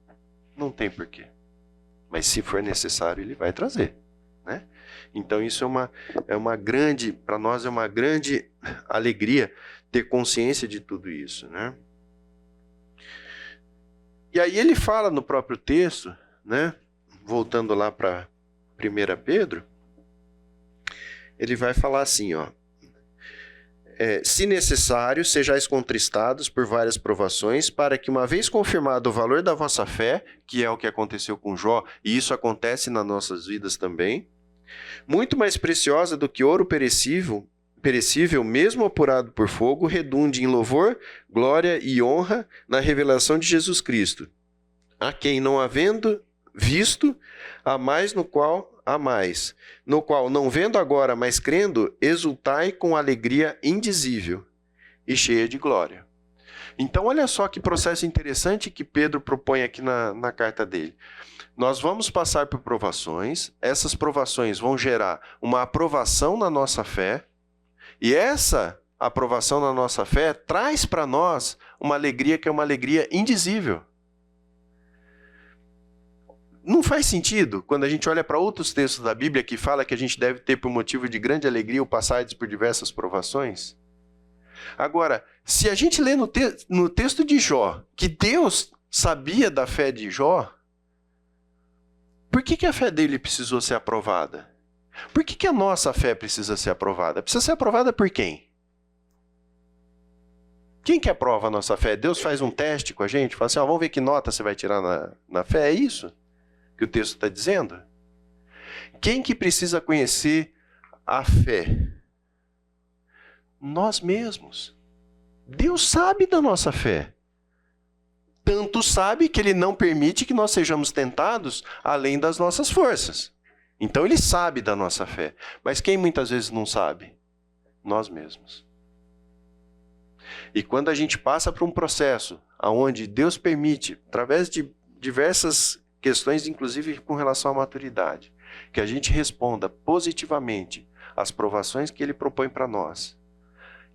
não tem porquê. Mas se for necessário, Ele vai trazer, né? Então isso é uma grande, para nós é uma grande alegria ter consciência de tudo isso, né? E aí ele fala no próprio texto, né? Voltando lá para 1 Pedro, ele vai falar assim, ó. Se necessário, sejais contristados por várias provações, para que, uma vez confirmado o valor da vossa fé, que é o que aconteceu com Jó, e isso acontece nas nossas vidas também, muito mais preciosa do que ouro perecível, mesmo apurado por fogo, redunde em louvor, glória e honra na revelação de Jesus Cristo, a quem, não havendo visto, amais, no qual, não vendo agora, mas crendo, exultai com alegria indizível e cheia de glória. Então, olha só que processo interessante que Pedro propõe aqui na carta dele. Nós vamos passar por provações, essas provações vão gerar uma aprovação na nossa fé, e essa aprovação na nossa fé traz para nós uma alegria que é uma alegria indizível. Não faz sentido quando a gente olha para outros textos da Bíblia que fala que a gente deve ter por motivo de grande alegria o passar por diversas provações? Agora, se a gente lê no texto de Jó que Deus sabia da fé de Jó, por que a fé dele precisou ser aprovada? Por que a nossa fé precisa ser aprovada? Precisa ser aprovada por quem? Quem que aprova a nossa fé? Deus faz um teste com a gente? Fala assim, vamos ver que nota você vai tirar na fé? É isso que o texto está dizendo? Quem que precisa conhecer a fé? Nós mesmos. Deus sabe da nossa fé. Tanto sabe que Ele não permite que nós sejamos tentados além das nossas forças. Então Ele sabe da nossa fé. Mas quem muitas vezes não sabe? Nós mesmos. E quando a gente passa por um processo onde Deus permite, através de diversas questões, inclusive com relação à maturidade, que a gente responda positivamente às provações que Ele propõe para nós,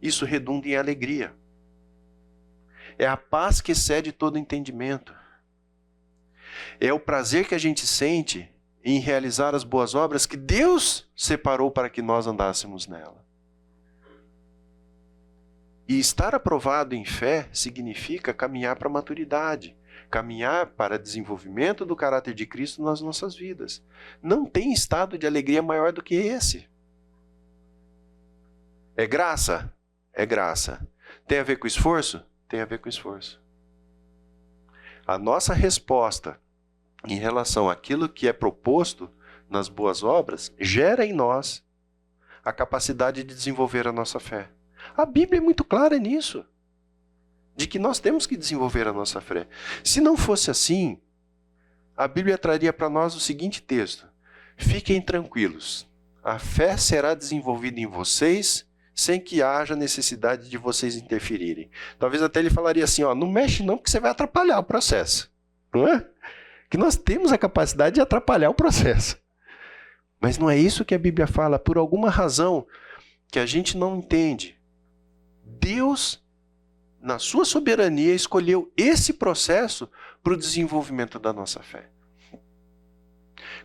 isso redunda em alegria. É a paz que excede todo entendimento. É o prazer que a gente sente em realizar as boas obras que Deus separou para que nós andássemos nela. E estar aprovado em fé significa caminhar para a maturidade, caminhar para desenvolvimento do caráter de Cristo nas nossas vidas. Não tem estado de alegria maior do que esse. É graça? É graça. Tem a ver com esforço? Tem a ver com esforço. A nossa resposta em relação àquilo que é proposto nas boas obras gera em nós a capacidade de desenvolver a nossa fé. A Bíblia é muito clara nisso, de que nós temos que desenvolver a nossa fé. Se não fosse assim, a Bíblia traria para nós o seguinte texto: fiquem tranquilos, a fé será desenvolvida em vocês sem que haja necessidade de vocês interferirem. Talvez até ele falaria assim, não mexe não, porque você vai atrapalhar o processo. Não é? Que nós temos a capacidade de atrapalhar o processo. Mas não é isso que a Bíblia fala, por alguma razão que a gente não entende. Deus, na sua soberania, escolheu esse processo para o desenvolvimento da nossa fé.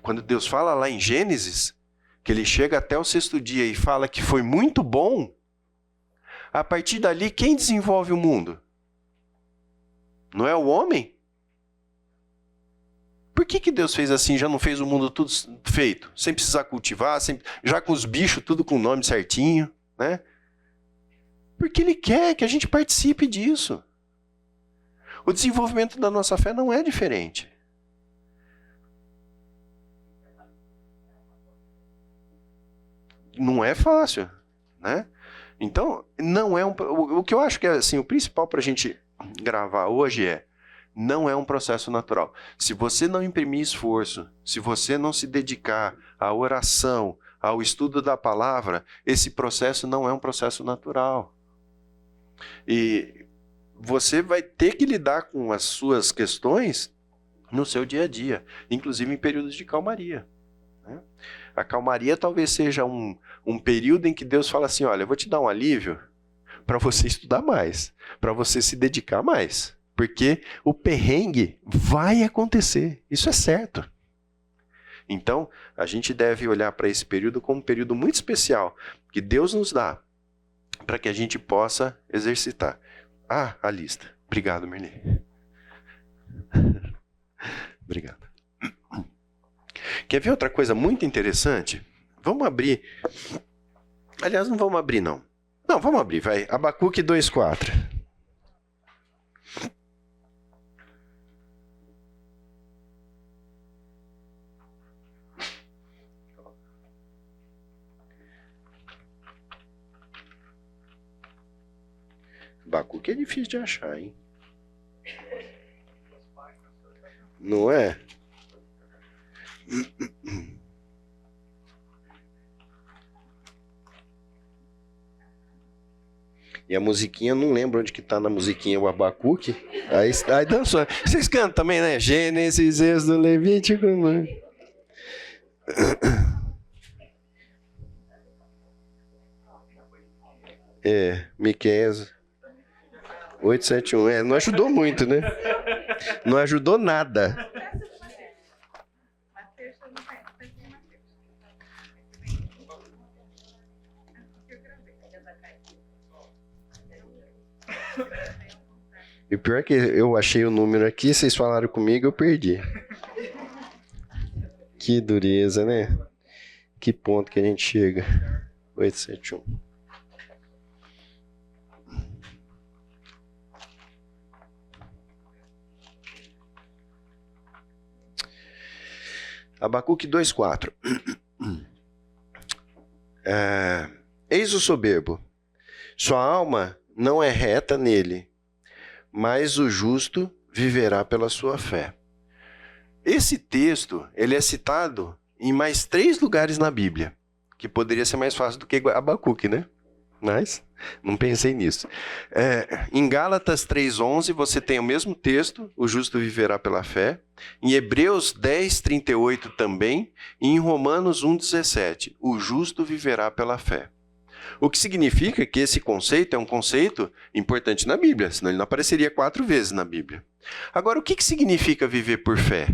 Quando Deus fala lá em Gênesis, que Ele chega até o 6º dia e fala que foi muito bom, A partir dali, quem desenvolve o mundo? Não é o homem? Por que Deus fez assim, já não fez o mundo tudo feito? Sem precisar cultivar, já com os bichos tudo com o nome certinho, né? Porque Ele quer que a gente participe disso. O desenvolvimento da nossa fé não é diferente. Não é fácil, né? Então, não é o que eu acho que é assim, o principal para a gente gravar hoje não é um processo natural. Se você não imprimir esforço, se você não se dedicar à oração, ao estudo da palavra, esse processo não é um processo natural. E você vai ter que lidar com as suas questões no seu dia a dia, inclusive em períodos de calmaria, né? A calmaria talvez seja um período em que Deus fala assim, olha, eu vou te dar um alívio para você estudar mais, para você se dedicar mais. Porque o perrengue vai acontecer, isso é certo. Então, a gente deve olhar para esse período como um período muito especial, que Deus nos dá, para que a gente possa exercitar. Ah, a lista. Obrigado, Merli. Obrigado. Quer ver outra coisa muito interessante? Vamos abrir. Aliás, não vamos abrir, não. Não, vamos abrir, vai. Abacuque 2:4. Abacuque é difícil de achar, hein? Não é? E a musiquinha, não lembro onde que tá na musiquinha o Abacuque. Aí dançou. Vocês cantam também, né? Gênesis, Êxodo, Levítico. Né? Miqueias 8:7:1. Não ajudou muito, né? Não ajudou nada. E o pior é que eu achei o número aqui, vocês falaram comigo, eu perdi. Que dureza, né? Que ponto que a gente chega. 8:7:1. Abacuque 2:4. Eis o soberbo. Sua alma não é reta nele, mas o justo viverá pela sua fé. Esse texto, ele é citado em mais 3 lugares na Bíblia, que poderia ser mais fácil do que Abacuque, né? Mas não pensei nisso. Em Gálatas 3:11 você tem o mesmo texto, o justo viverá pela fé. Em Hebreus 10:38 também. E em Romanos 1:17, o justo viverá pela fé. O que significa que esse conceito é um conceito importante na Bíblia, senão ele não apareceria 4 vezes na Bíblia. Agora, o que significa viver por fé?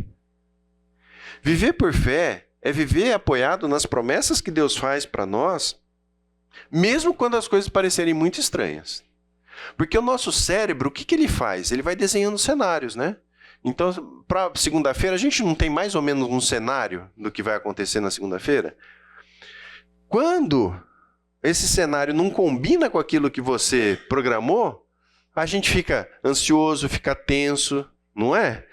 Viver por fé é viver apoiado nas promessas que Deus faz para nós, mesmo quando as coisas parecerem muito estranhas. Porque o nosso cérebro, o que ele faz? Ele vai desenhando cenários, né? Então, para segunda-feira, a gente não tem mais ou menos um cenário do que vai acontecer na segunda-feira? Quando esse cenário não combina com aquilo que você programou, a gente fica ansioso, fica tenso, não é?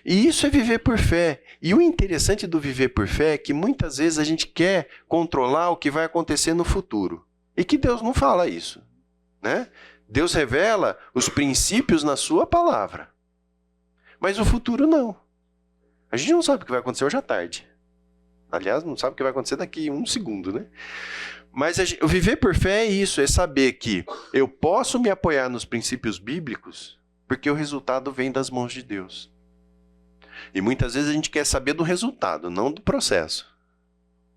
E isso é viver por fé. E o interessante do viver por fé é que muitas vezes a gente quer controlar o que vai acontecer no futuro. E que Deus não fala isso, né? Deus revela os princípios na sua palavra. Mas o futuro não. A gente não sabe o que vai acontecer hoje à tarde. Aliás, não sabe o que vai acontecer daqui a 1 segundo, né? Mas o viver por fé é isso, é saber que eu posso me apoiar nos princípios bíblicos porque o resultado vem das mãos de Deus. E muitas vezes a gente quer saber do resultado, não do processo.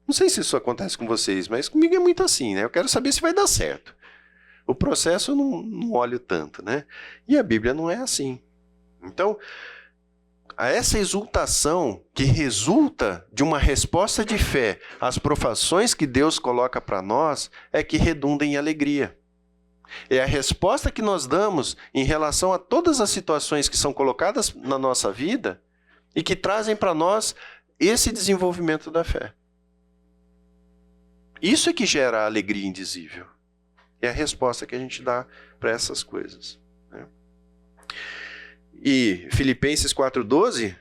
Não sei se isso acontece com vocês, mas comigo é muito assim, né? Eu quero saber se vai dar certo. O processo eu não olho tanto, né? E a Bíblia não é assim. Então, essa exultação que resulta de uma resposta de fé às provações que Deus coloca para nós é que redunda em alegria. É a resposta que nós damos em relação a todas as situações que são colocadas na nossa vida e que trazem para nós esse desenvolvimento da fé. Isso é que gera a alegria indizível. É a resposta que a gente dá para essas coisas, né? E Filipenses 4,12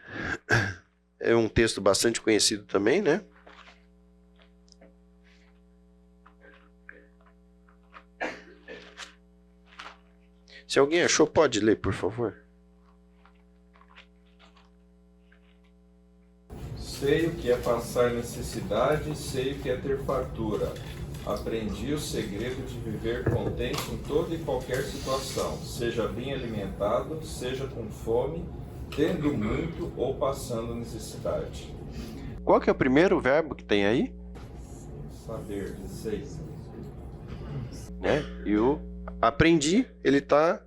é um texto bastante conhecido também, né? Se alguém achou, pode ler, por favor. Sei o que é passar necessidade, sei o que é ter fartura. Aprendi o segredo de viver contente em toda e qualquer situação, seja bem alimentado, seja com fome, tendo muito ou passando necessidade. Qual que é o primeiro verbo que tem aí? Saber, sei. Né? E o aprendi, ele está...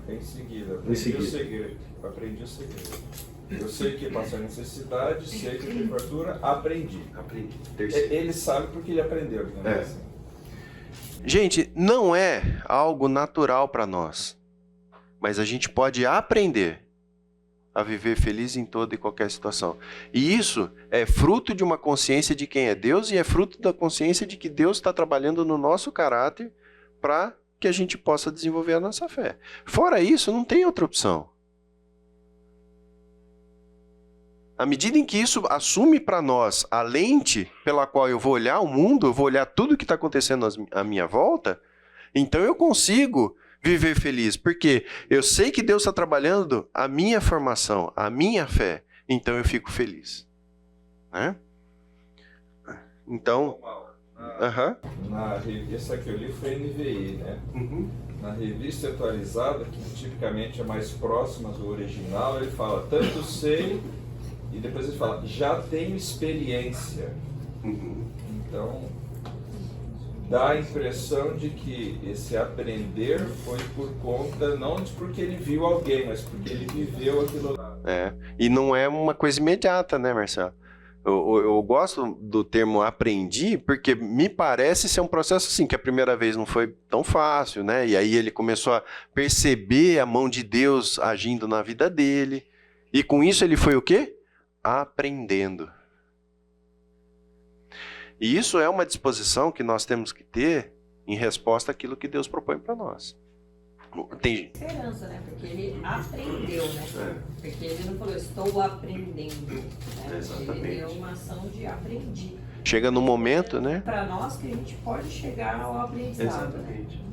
Em seguida, aprendi o segredo. Aprendi o segredo. Eu sei que é passar necessidade, sei que tem fartura, aprendi. Ele sabe porque ele aprendeu, digamos assim. Gente, não é algo natural para nós, mas a gente pode aprender a viver feliz em toda e qualquer situação. E isso é fruto de uma consciência de quem é Deus e é fruto da consciência de que Deus está trabalhando no nosso caráter para que a gente possa desenvolver a nossa fé. Fora isso, não tem outra opção. À medida em que isso assume para nós a lente pela qual eu vou olhar o mundo, eu vou olhar tudo que está acontecendo à minha volta, então eu consigo viver feliz, porque eu sei que Deus está trabalhando a minha formação, a minha fé, então eu fico feliz. Né? Então... Na revista que eu li foi NVI, né? Na revista atualizada, que tipicamente é mais próxima do original, ele fala, tanto sei... E depois ele fala, já tenho experiência. Então, dá a impressão de que esse aprender foi por conta, não de porque ele viu alguém, mas porque ele viveu aquilo lá. E não é uma coisa imediata, né, Marcelo? Eu gosto do termo aprendi, porque me parece ser um processo assim, que a primeira vez não foi tão fácil, né? E aí ele começou a perceber a mão de Deus agindo na vida dele. E com isso ele foi o quê? Aprendendo. E isso é uma disposição que nós temos que ter em resposta àquilo que Deus propõe para nós. Tem esperança, né? Porque ele aprendeu, né? Porque ele não falou, estou aprendendo. Né? Exatamente. Ele deu uma ação de aprendi. Chega no momento, né? Para nós que a gente pode chegar ao aprendizado. Exatamente. Né?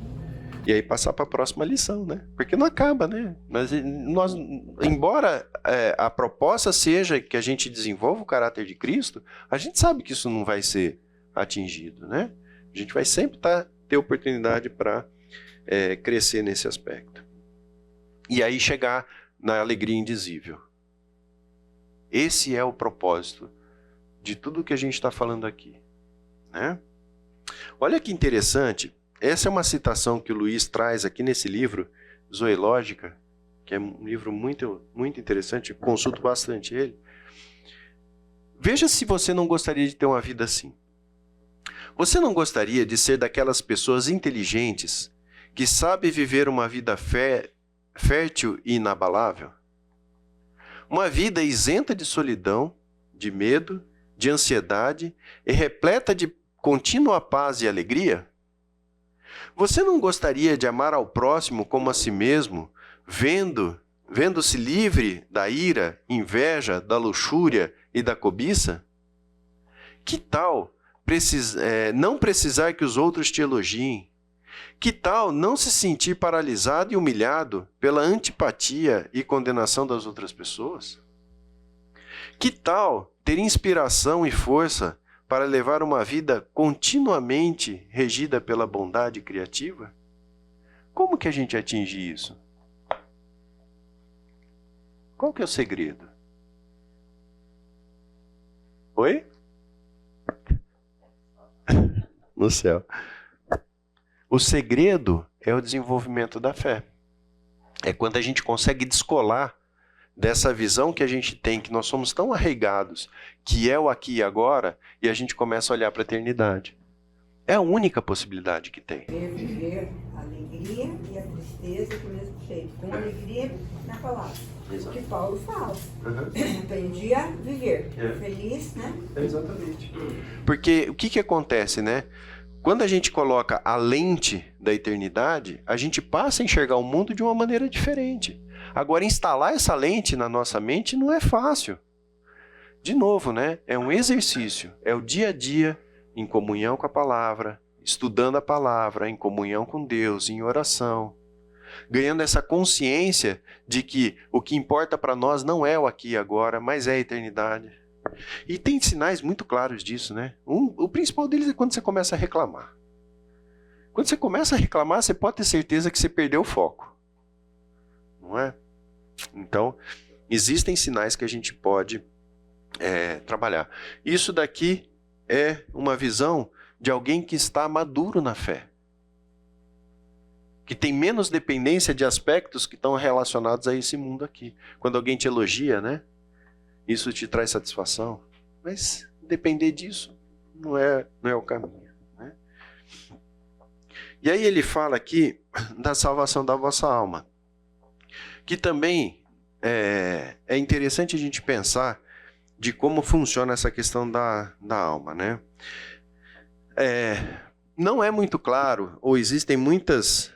E aí passar para a próxima lição, né? Porque não acaba, né? Mas nós, embora a proposta seja que a gente desenvolva o caráter de Cristo, a gente sabe que isso não vai ser atingido, né? A gente vai sempre ter oportunidade para crescer nesse aspecto. E aí chegar na alegria indizível. Esse é o propósito de tudo que a gente está falando aqui, né? Olha que interessante. Essa é uma citação que o Luiz traz aqui nesse livro, Zoológica, que é um livro muito, muito interessante, eu consulto bastante ele. Veja se você não gostaria de ter uma vida assim. Você não gostaria de ser daquelas pessoas inteligentes que sabem viver uma vida fértil e inabalável? Uma vida isenta de solidão, de medo, de ansiedade e repleta de contínua paz e alegria? Você não gostaria de amar ao próximo como a si mesmo, vendo-se livre da ira, inveja, da luxúria e da cobiça? Que tal não precisar que os outros te elogiem? Que tal não se sentir paralisado e humilhado pela antipatia e condenação das outras pessoas? Que tal ter inspiração e força para levar uma vida continuamente regida pela bondade criativa? Como que a gente atinge isso? Qual que é o segredo? Oi? No céu. O segredo é o desenvolvimento da fé. É quando a gente consegue descolar dessa visão que a gente tem, que nós somos tão arraigados, que é o aqui e agora, e a gente começa a olhar para a eternidade. É a única possibilidade que tem. Viver a alegria e a tristeza do mesmo jeito, com alegria na palavra. Exato. Que Paulo fala. Aprendi a viver feliz, né? Exatamente. Porque o que acontece, né? Quando a gente coloca a lente da eternidade, a gente passa a enxergar o mundo de uma maneira diferente. Agora, instalar essa lente na nossa mente não é fácil. De novo, né? É um exercício, é o dia a dia em comunhão com a palavra, estudando a palavra, em comunhão com Deus, em oração, ganhando essa consciência de que o que importa para nós não é o aqui e agora, mas é a eternidade. E tem sinais muito claros disso, né? O principal deles é quando você começa a reclamar. Quando você começa a reclamar, você pode ter certeza que você perdeu o foco. Não é? Então, existem sinais que a gente pode trabalhar. Isso daqui é uma visão de alguém que está maduro na fé. Que tem menos dependência de aspectos que estão relacionados a esse mundo aqui. Quando alguém te elogia, né? Isso te traz satisfação. Mas depender disso não é o caminho, né? E aí ele fala aqui da salvação da vossa alma. Que também é interessante a gente pensar de como funciona essa questão da alma, né? Não é muito claro, ou existem muitas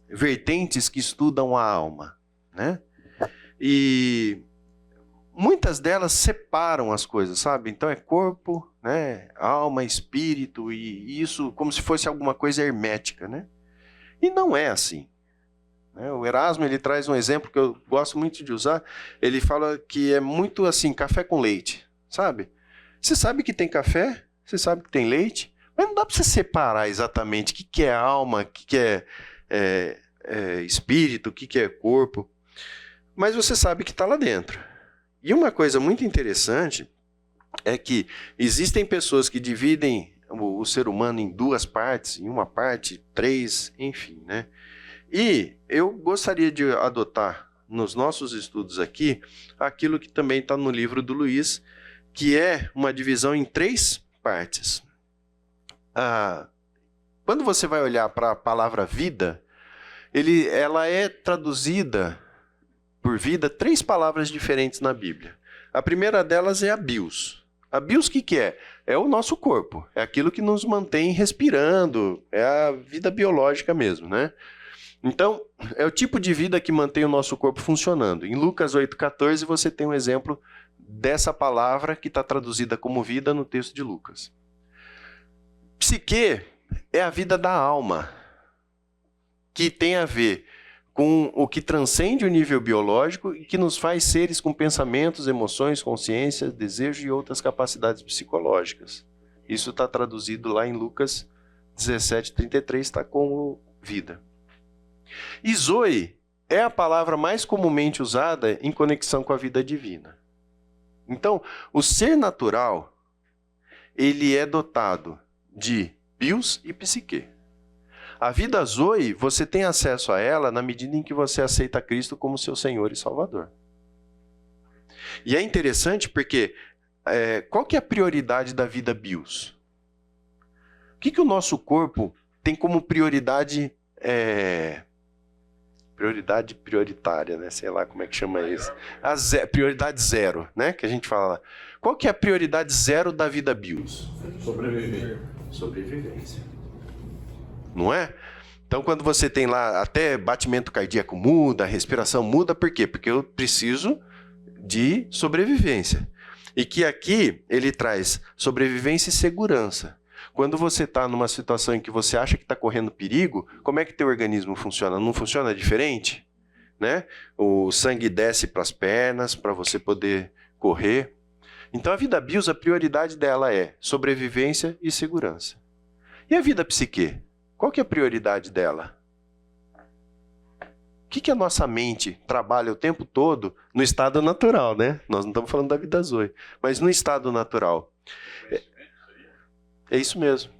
vertentes que estudam a alma, né? E muitas delas separam as coisas, sabe? Então é corpo, né? Alma, espírito, e isso como se fosse alguma coisa hermética, né? E não é assim. O Erasmo, ele traz um exemplo que eu gosto muito de usar. Ele fala que é muito assim, café com leite, sabe? Você sabe que tem café, você sabe que tem leite, mas não dá para você separar exatamente o que é alma, o que é espírito, o que é corpo. Mas você sabe que está lá dentro. E uma coisa muito interessante é que existem pessoas que dividem o ser humano em duas partes, em uma parte, três, enfim, né? E eu gostaria de adotar nos nossos estudos aqui aquilo que também está no livro do Luiz, que é uma divisão em três partes. Quando você vai olhar para a palavra vida, ela é traduzida por vida três palavras diferentes na Bíblia. A primeira delas é a bios. A bios o que é? É o nosso corpo, é aquilo que nos mantém respirando, é a vida biológica mesmo, né? Então, é o tipo de vida que mantém o nosso corpo funcionando. Em Lucas 8,14 você tem um exemplo dessa palavra que está traduzida como vida no texto de Lucas. Psique é a vida da alma, que tem a ver com o que transcende o nível biológico e que nos faz seres com pensamentos, emoções, consciência, desejo e outras capacidades psicológicas. Isso está traduzido lá em Lucas 17,33, está como vida. E Zoe é a palavra mais comumente usada em conexão com a vida divina. Então, o ser natural, ele é dotado de bios e psique. A vida Zoe, você tem acesso a ela na medida em que você aceita Cristo como seu Senhor e Salvador. E é interessante porque qual que é a prioridade da vida bios? O que o nosso corpo tem como prioridade prioritária, né? Sei lá como é que chama isso. Prioridade zero, né? Que a gente fala lá. Qual que é a prioridade zero da vida bios? Sobrevivência. Não é? Então, quando você tem lá até batimento cardíaco muda, a respiração muda, por quê? Porque eu preciso de sobrevivência. E que aqui ele traz sobrevivência e segurança. Quando você está numa situação em que você acha que está correndo perigo, como é que teu organismo funciona? Não funciona diferente? Né? O sangue desce para as pernas para você poder correr. Então a vida bios, a prioridade dela é sobrevivência e segurança. E a vida psique? Qual que é a prioridade dela? O que a nossa mente trabalha o tempo todo no estado natural, né? Nós não estamos falando da vida Zoe, mas no estado natural. É isso mesmo.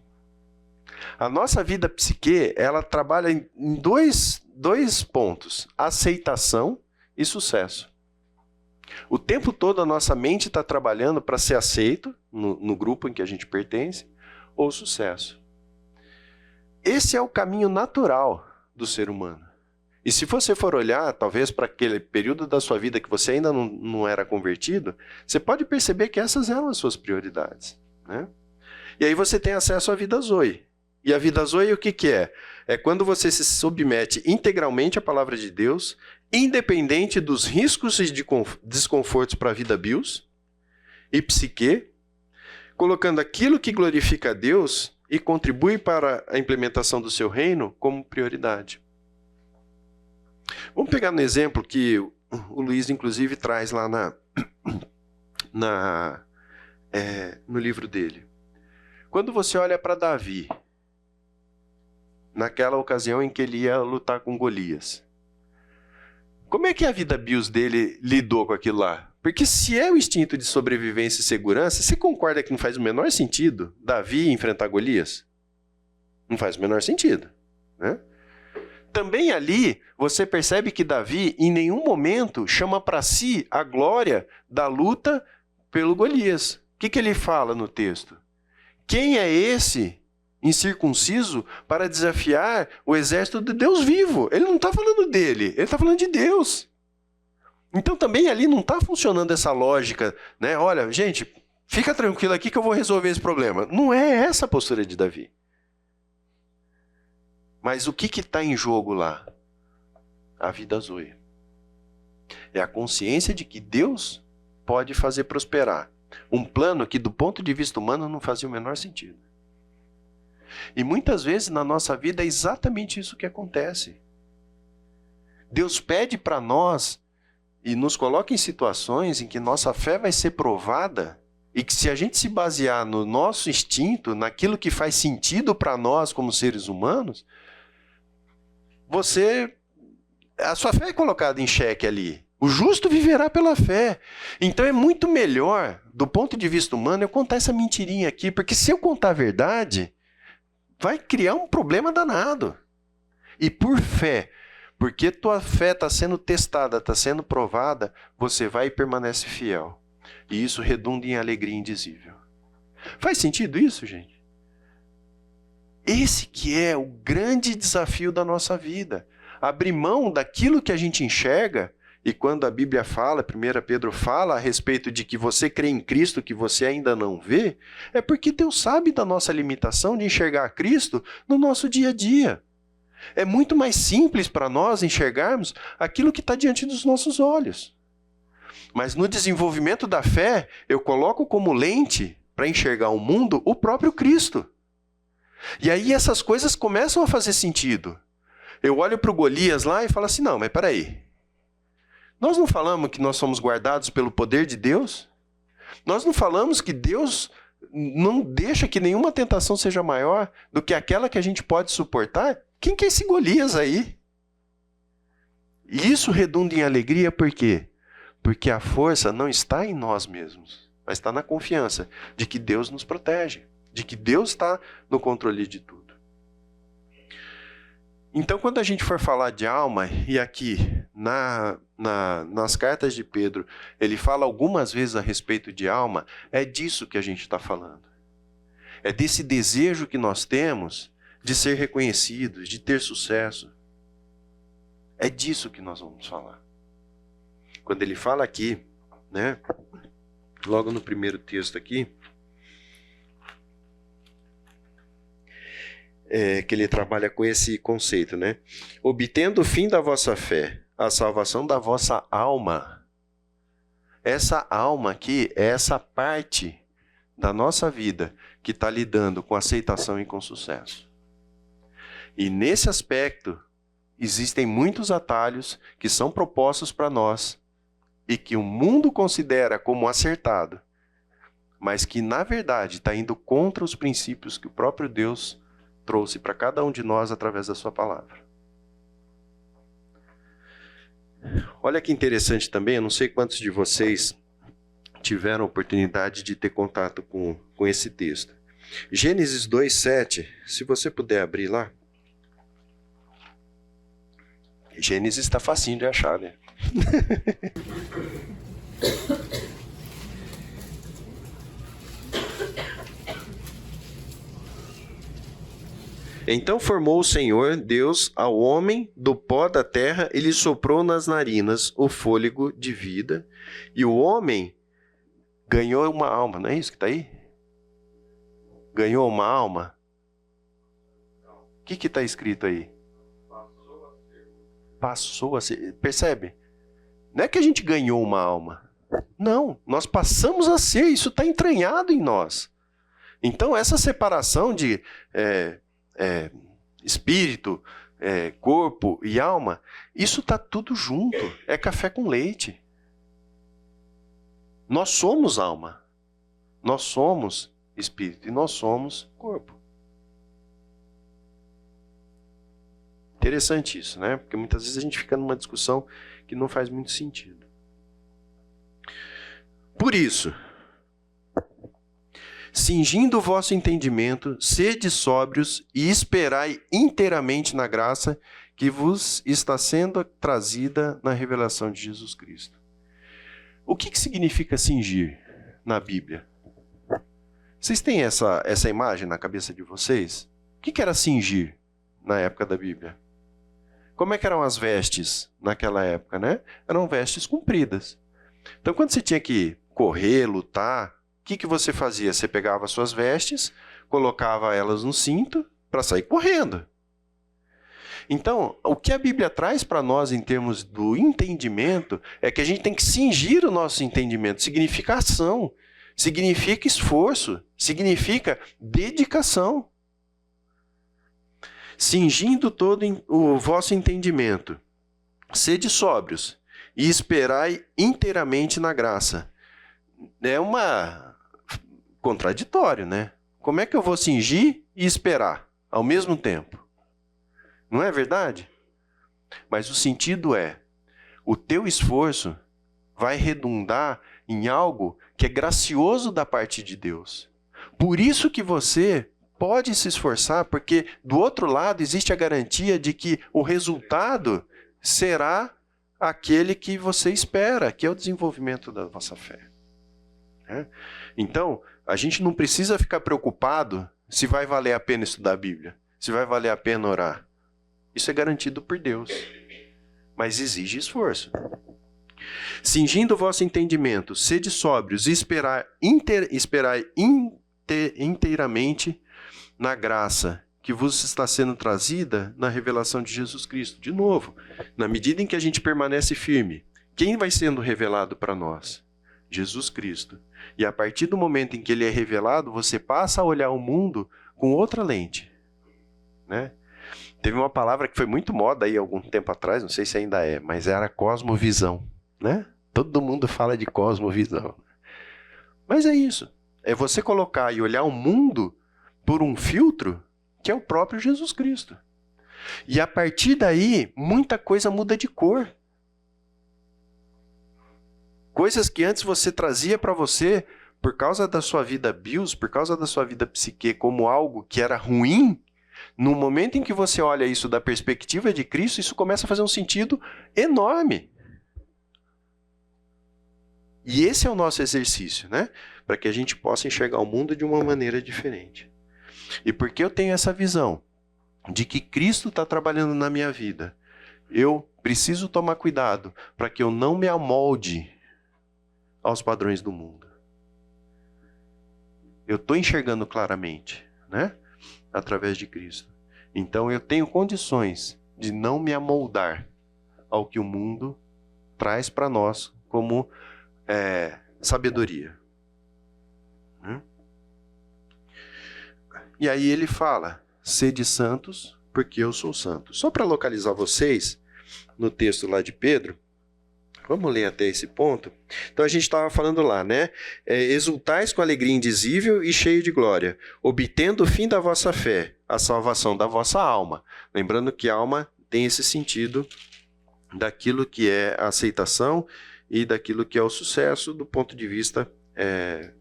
A nossa vida psique, ela trabalha em dois pontos: aceitação e sucesso. O tempo todo a nossa mente está trabalhando para ser aceito no grupo em que a gente pertence, ou sucesso. Esse é o caminho natural do ser humano. E se você for olhar, talvez para aquele período da sua vida que você ainda não era convertido, você pode perceber que essas eram as suas prioridades, né? E aí você tem acesso à vida Zoe. E a vida Zoe o que é? É quando você se submete integralmente à palavra de Deus, independente dos riscos e de desconfortos para a vida bios e psique, colocando aquilo que glorifica a Deus e contribui para a implementação do seu reino como prioridade. Vamos pegar no exemplo que o Luiz, inclusive, traz lá no livro dele. Quando você olha para Davi, naquela ocasião em que ele ia lutar com Golias, como é que a vida bios dele lidou com aquilo lá? Porque se é o instinto de sobrevivência e segurança, você concorda que não faz o menor sentido Davi enfrentar Golias? Não faz o menor sentido, né? Também ali, você percebe que Davi, em nenhum momento, chama para si a glória da luta pelo Golias. O que ele fala no texto? Quem é esse incircunciso para desafiar o exército de Deus vivo? Ele não está falando dele, ele está falando de Deus. Então também ali não está funcionando essa lógica, né? Olha, gente, fica tranquilo aqui que eu vou resolver esse problema. Não é essa a postura de Davi. Mas o que está em jogo lá? A vida Zoe. É a consciência de que Deus pode fazer prosperar um plano que, do ponto de vista humano, não fazia o menor sentido. E muitas vezes na nossa vida é exatamente isso que acontece. Deus pede para nós e nos coloca em situações em que nossa fé vai ser provada e que, se a gente se basear no nosso instinto, naquilo que faz sentido para nós como seres humanos, a sua fé é colocada em xeque ali. O justo viverá pela fé. Então é muito melhor, do ponto de vista humano, eu contar essa mentirinha aqui, porque se eu contar a verdade, vai criar um problema danado. E por fé, porque tua fé está sendo testada, está sendo provada, você vai e permanece fiel. E isso redunda em alegria indizível. Faz sentido isso, gente? Esse que é o grande desafio da nossa vida. Abrir mão daquilo que a gente enxerga, e quando a Bíblia fala, 1 Pedro fala a respeito de que você crê em Cristo que você ainda não vê, é porque Deus sabe da nossa limitação de enxergar Cristo no nosso dia a dia. É muito mais simples para nós enxergarmos aquilo que está diante dos nossos olhos. Mas no desenvolvimento da fé, eu coloco como lente para enxergar o mundo o próprio Cristo. E aí essas coisas começam a fazer sentido. Eu olho para o Golias lá e falo assim, não, mas peraí. Nós não falamos que nós somos guardados pelo poder de Deus? Nós não falamos que Deus não deixa que nenhuma tentação seja maior do que aquela que a gente pode suportar? Quem que é esse Golias aí? E isso redunda em alegria por quê? Porque a força não está em nós mesmos, mas está na confiança de que Deus nos protege, de que Deus está no controle de tudo. Então, quando a gente for falar de alma, e aqui nas cartas de Pedro, ele fala algumas vezes a respeito de alma, é disso que a gente está falando. É desse desejo que nós temos de ser reconhecidos, de ter sucesso. É disso que nós vamos falar. Quando ele fala aqui, né, logo no primeiro texto aqui, que ele trabalha com esse conceito, né? Obtendo o fim da vossa fé, a salvação da vossa alma. Essa alma aqui é essa parte da nossa vida que está lidando com aceitação e com sucesso. E nesse aspecto, existem muitos atalhos que são propostos para nós e que o mundo considera como acertado, mas que, na verdade, está indo contra os princípios que o próprio Deus trouxe para cada um de nós através da sua palavra. Olha que interessante também, eu não sei quantos de vocês tiveram a oportunidade de ter contato com esse texto. Gênesis 2:7, se você puder abrir lá. Gênesis está facinho de achar, né? Então formou o Senhor Deus ao homem do pó da terra e lhe soprou nas narinas o fôlego de vida. E o homem ganhou uma alma, não é isso que está aí? Ganhou uma alma. O que está escrito aí? Passou a ser. Percebe? Não é que a gente ganhou uma alma. Não, nós passamos a ser. Isso está entranhado em nós. Então, essa separação de espírito, corpo e alma, isso está tudo junto. É café com leite. Nós somos alma. Nós somos espírito e nós somos corpo. Interessante isso, né? Porque muitas vezes a gente fica numa discussão que não faz muito sentido. Por isso, cingindo o vosso entendimento, sede sóbrios e esperai inteiramente na graça que vos está sendo trazida na revelação de Jesus Cristo. O que significa cingir na Bíblia? Vocês têm essa imagem na cabeça de vocês? O que era cingir na época da Bíblia? Como é que eram as vestes naquela época, né? Eram vestes compridas. Então, quando você tinha que correr, lutar, o que você fazia? Você pegava as suas vestes, colocava elas no cinto para sair correndo. Então, o que a Bíblia traz para nós em termos do entendimento é que a gente tem que cingir o nosso entendimento. Significa ação, significa esforço, significa dedicação. Cingindo todo o vosso entendimento, sede sóbrios e esperai inteiramente na graça. É uma contraditório, né? Como é que eu vou cingir e esperar ao mesmo tempo? Não é verdade? Mas o sentido é, o teu esforço vai redundar em algo que é gracioso da parte de Deus. Por isso que você pode se esforçar, porque do outro lado existe a garantia de que o resultado será aquele que você espera, que é o desenvolvimento da vossa fé. Então, a gente não precisa ficar preocupado se vai valer a pena estudar a Bíblia, se vai valer a pena orar. Isso é garantido por Deus, mas exige esforço. Cingindo o vosso entendimento, sede sóbrios e esperai inteiramente na graça que vos está sendo trazida na revelação de Jesus Cristo. De novo, na medida em que a gente permanece firme, quem vai sendo revelado para nós? Jesus Cristo. E a partir do momento em que ele é revelado, você passa a olhar o mundo com outra lente, né? Teve uma palavra que foi muito moda aí algum tempo atrás, não sei se ainda é, mas era cosmovisão, né? Todo mundo fala de cosmovisão. Mas é isso. É você colocar e olhar o mundo por um filtro que é o próprio Jesus Cristo. E a partir daí, muita coisa muda de cor. Coisas que antes você trazia para você, por causa da sua vida bios, por causa da sua vida psique, como algo que era ruim, no momento em que você olha isso da perspectiva de Cristo, isso começa a fazer um sentido enorme. E esse é o nosso exercício, né? Para que a gente possa enxergar o mundo de uma maneira diferente. E porque eu tenho essa visão de que Cristo está trabalhando na minha vida, eu preciso tomar cuidado para que eu não me amolde aos padrões do mundo. Eu estou enxergando claramente, né? Através de Cristo. Então eu tenho condições de não me amoldar ao que o mundo traz para nós como sabedoria. E aí ele fala, sede santos, porque eu sou santo. Só para localizar vocês, no texto lá de Pedro, vamos ler até esse ponto. Então a gente estava falando lá, né? Exultais com alegria indizível e cheio de glória, obtendo o fim da vossa fé, a salvação da vossa alma. Lembrando que alma tem esse sentido daquilo que é a aceitação e daquilo que é o sucesso do ponto de vista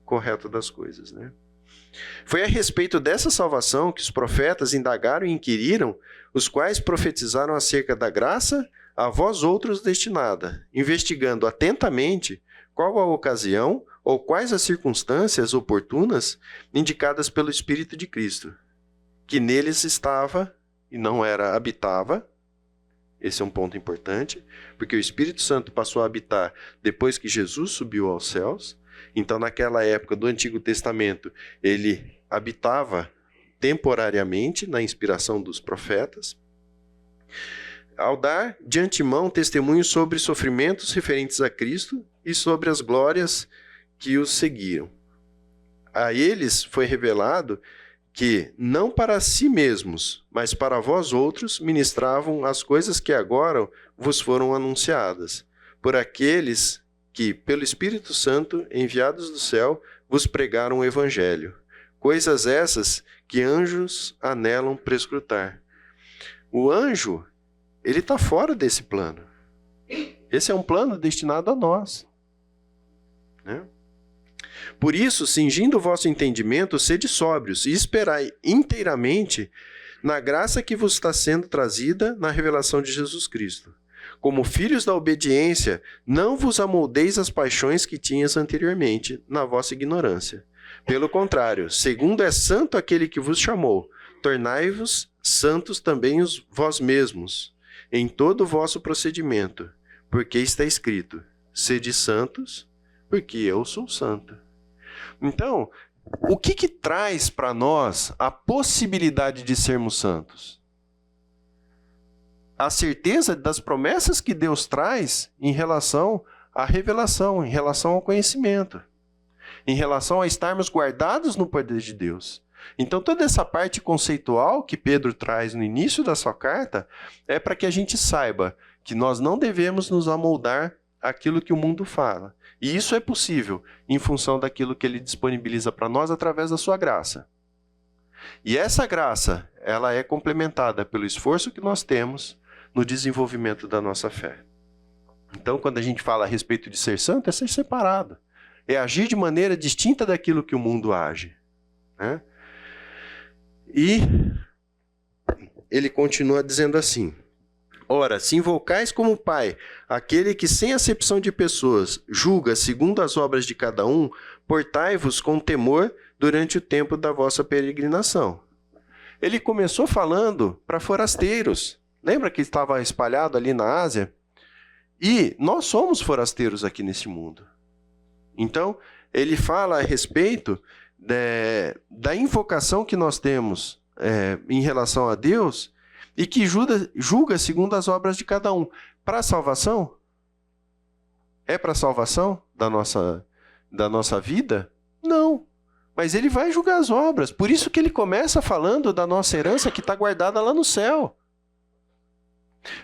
correto das coisas, né? Foi a respeito dessa salvação que os profetas indagaram e inquiriram, os quais profetizaram acerca da graça a vós outros destinada, investigando atentamente qual a ocasião ou quais as circunstâncias oportunas indicadas pelo Espírito de Cristo, que neles estava e não era habitava. Esse é um ponto importante, porque o Espírito Santo passou a habitar depois que Jesus subiu aos céus. Então, naquela época do Antigo Testamento, ele habitava temporariamente na inspiração dos profetas, ao dar de antemão testemunho sobre sofrimentos referentes a Cristo e sobre as glórias que os seguiram. A eles foi revelado que, não para si mesmos, mas para vós outros, ministravam as coisas que agora vos foram anunciadas, por aqueles que, pelo Espírito Santo, enviados do céu, vos pregaram o Evangelho. Coisas essas que anjos anelam prescrutar. O anjo, ele está fora desse plano. Esse é um plano destinado a nós, né? Por isso, cingindo o vosso entendimento, sede sóbrios e esperai inteiramente na graça que vos está sendo trazida na revelação de Jesus Cristo. Como filhos da obediência, não vos amoldeis as paixões que tinhas anteriormente, na vossa ignorância. Pelo contrário, segundo é santo aquele que vos chamou, tornai-vos santos também vós mesmos, em todo o vosso procedimento, porque está escrito, sede santos, porque eu sou santo. Então, o que traz para nós a possibilidade de sermos santos? A certeza das promessas que Deus traz em relação à revelação, em relação ao conhecimento, em relação a estarmos guardados no poder de Deus. Então, toda essa parte conceitual que Pedro traz no início da sua carta é para que a gente saiba que nós não devemos nos amoldar àquilo que o mundo fala. E isso é possível em função daquilo que ele disponibiliza para nós através da sua graça. E essa graça, ela é complementada pelo esforço que nós temos no desenvolvimento da nossa fé. Então, quando a gente fala a respeito de ser santo, é ser separado. É agir de maneira distinta daquilo que o mundo age, né? E ele continua dizendo assim: ora, se invocais como Pai aquele que, sem acepção de pessoas, julga segundo as obras de cada um, portai-vos com temor durante o tempo da vossa peregrinação. Ele começou falando para forasteiros. Lembra que estava espalhado ali na Ásia? E nós somos forasteiros aqui nesse mundo. Então, ele fala a respeito da invocação que nós temos em relação a Deus, e que julga segundo as obras de cada um. Para a salvação? É para a salvação da nossa vida? Não. Mas ele vai julgar as obras. Por isso que ele começa falando da nossa herança que está guardada lá no céu.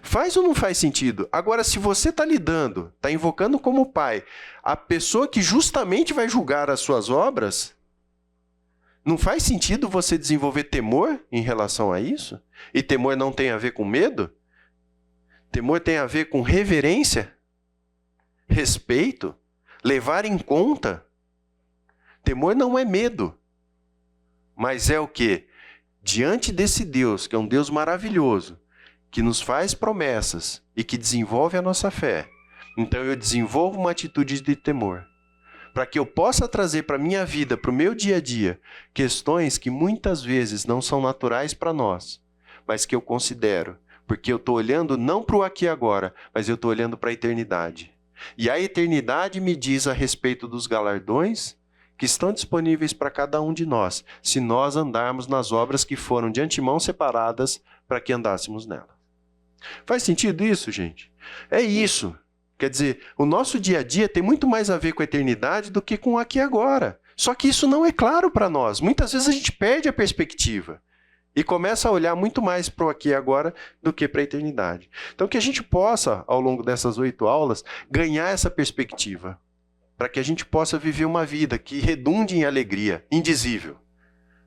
Faz ou não faz sentido? Agora, se você está lidando, está invocando como Pai a pessoa que justamente vai julgar as suas obras, não faz sentido você desenvolver temor em relação a isso? E temor não tem a ver com medo? Temor tem a ver com reverência, respeito, levar em conta. Temor não é medo, mas é o quê? Diante desse Deus, que é um Deus maravilhoso, que nos faz promessas e que desenvolve a nossa fé, então eu desenvolvo uma atitude de temor, para que eu possa trazer para a minha vida, para o meu dia a dia, questões que muitas vezes não são naturais para nós, mas que eu considero, porque eu estou olhando não para o aqui e agora, mas eu estou olhando para a eternidade. E a eternidade me diz a respeito dos galardões que estão disponíveis para cada um de nós, se nós andarmos nas obras que foram de antemão separadas para que andássemos nelas. Faz sentido isso, gente? É isso. Quer dizer, o nosso dia a dia tem muito mais a ver com a eternidade do que com o aqui e agora. Só que isso não é claro para nós. Muitas vezes a gente perde a perspectiva e começa a olhar muito mais para o aqui e agora do que para a eternidade. Então, que a gente possa, ao longo dessas 8 aulas, ganhar essa perspectiva, para que a gente possa viver uma vida que redunde em alegria indizível,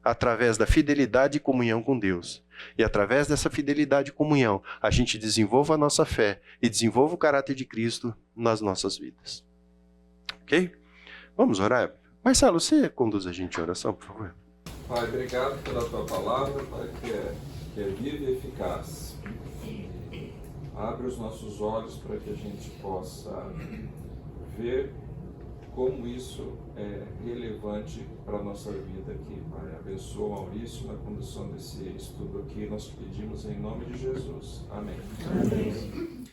através da fidelidade e comunhão com Deus. E através dessa fidelidade e comunhão, a gente desenvolva a nossa fé e desenvolva o caráter de Cristo nas nossas vidas. Ok? Vamos orar? Marcelo, você conduz a gente em oração, por favor? Pai, obrigado pela tua palavra, Pai, que é viva e eficaz. Abre os nossos olhos para que a gente possa ver como isso é relevante para a nossa vida aqui, Pai. Abençoa o Maurício na condução desse estudo aqui, nós pedimos em nome de Jesus. Amém. Amém.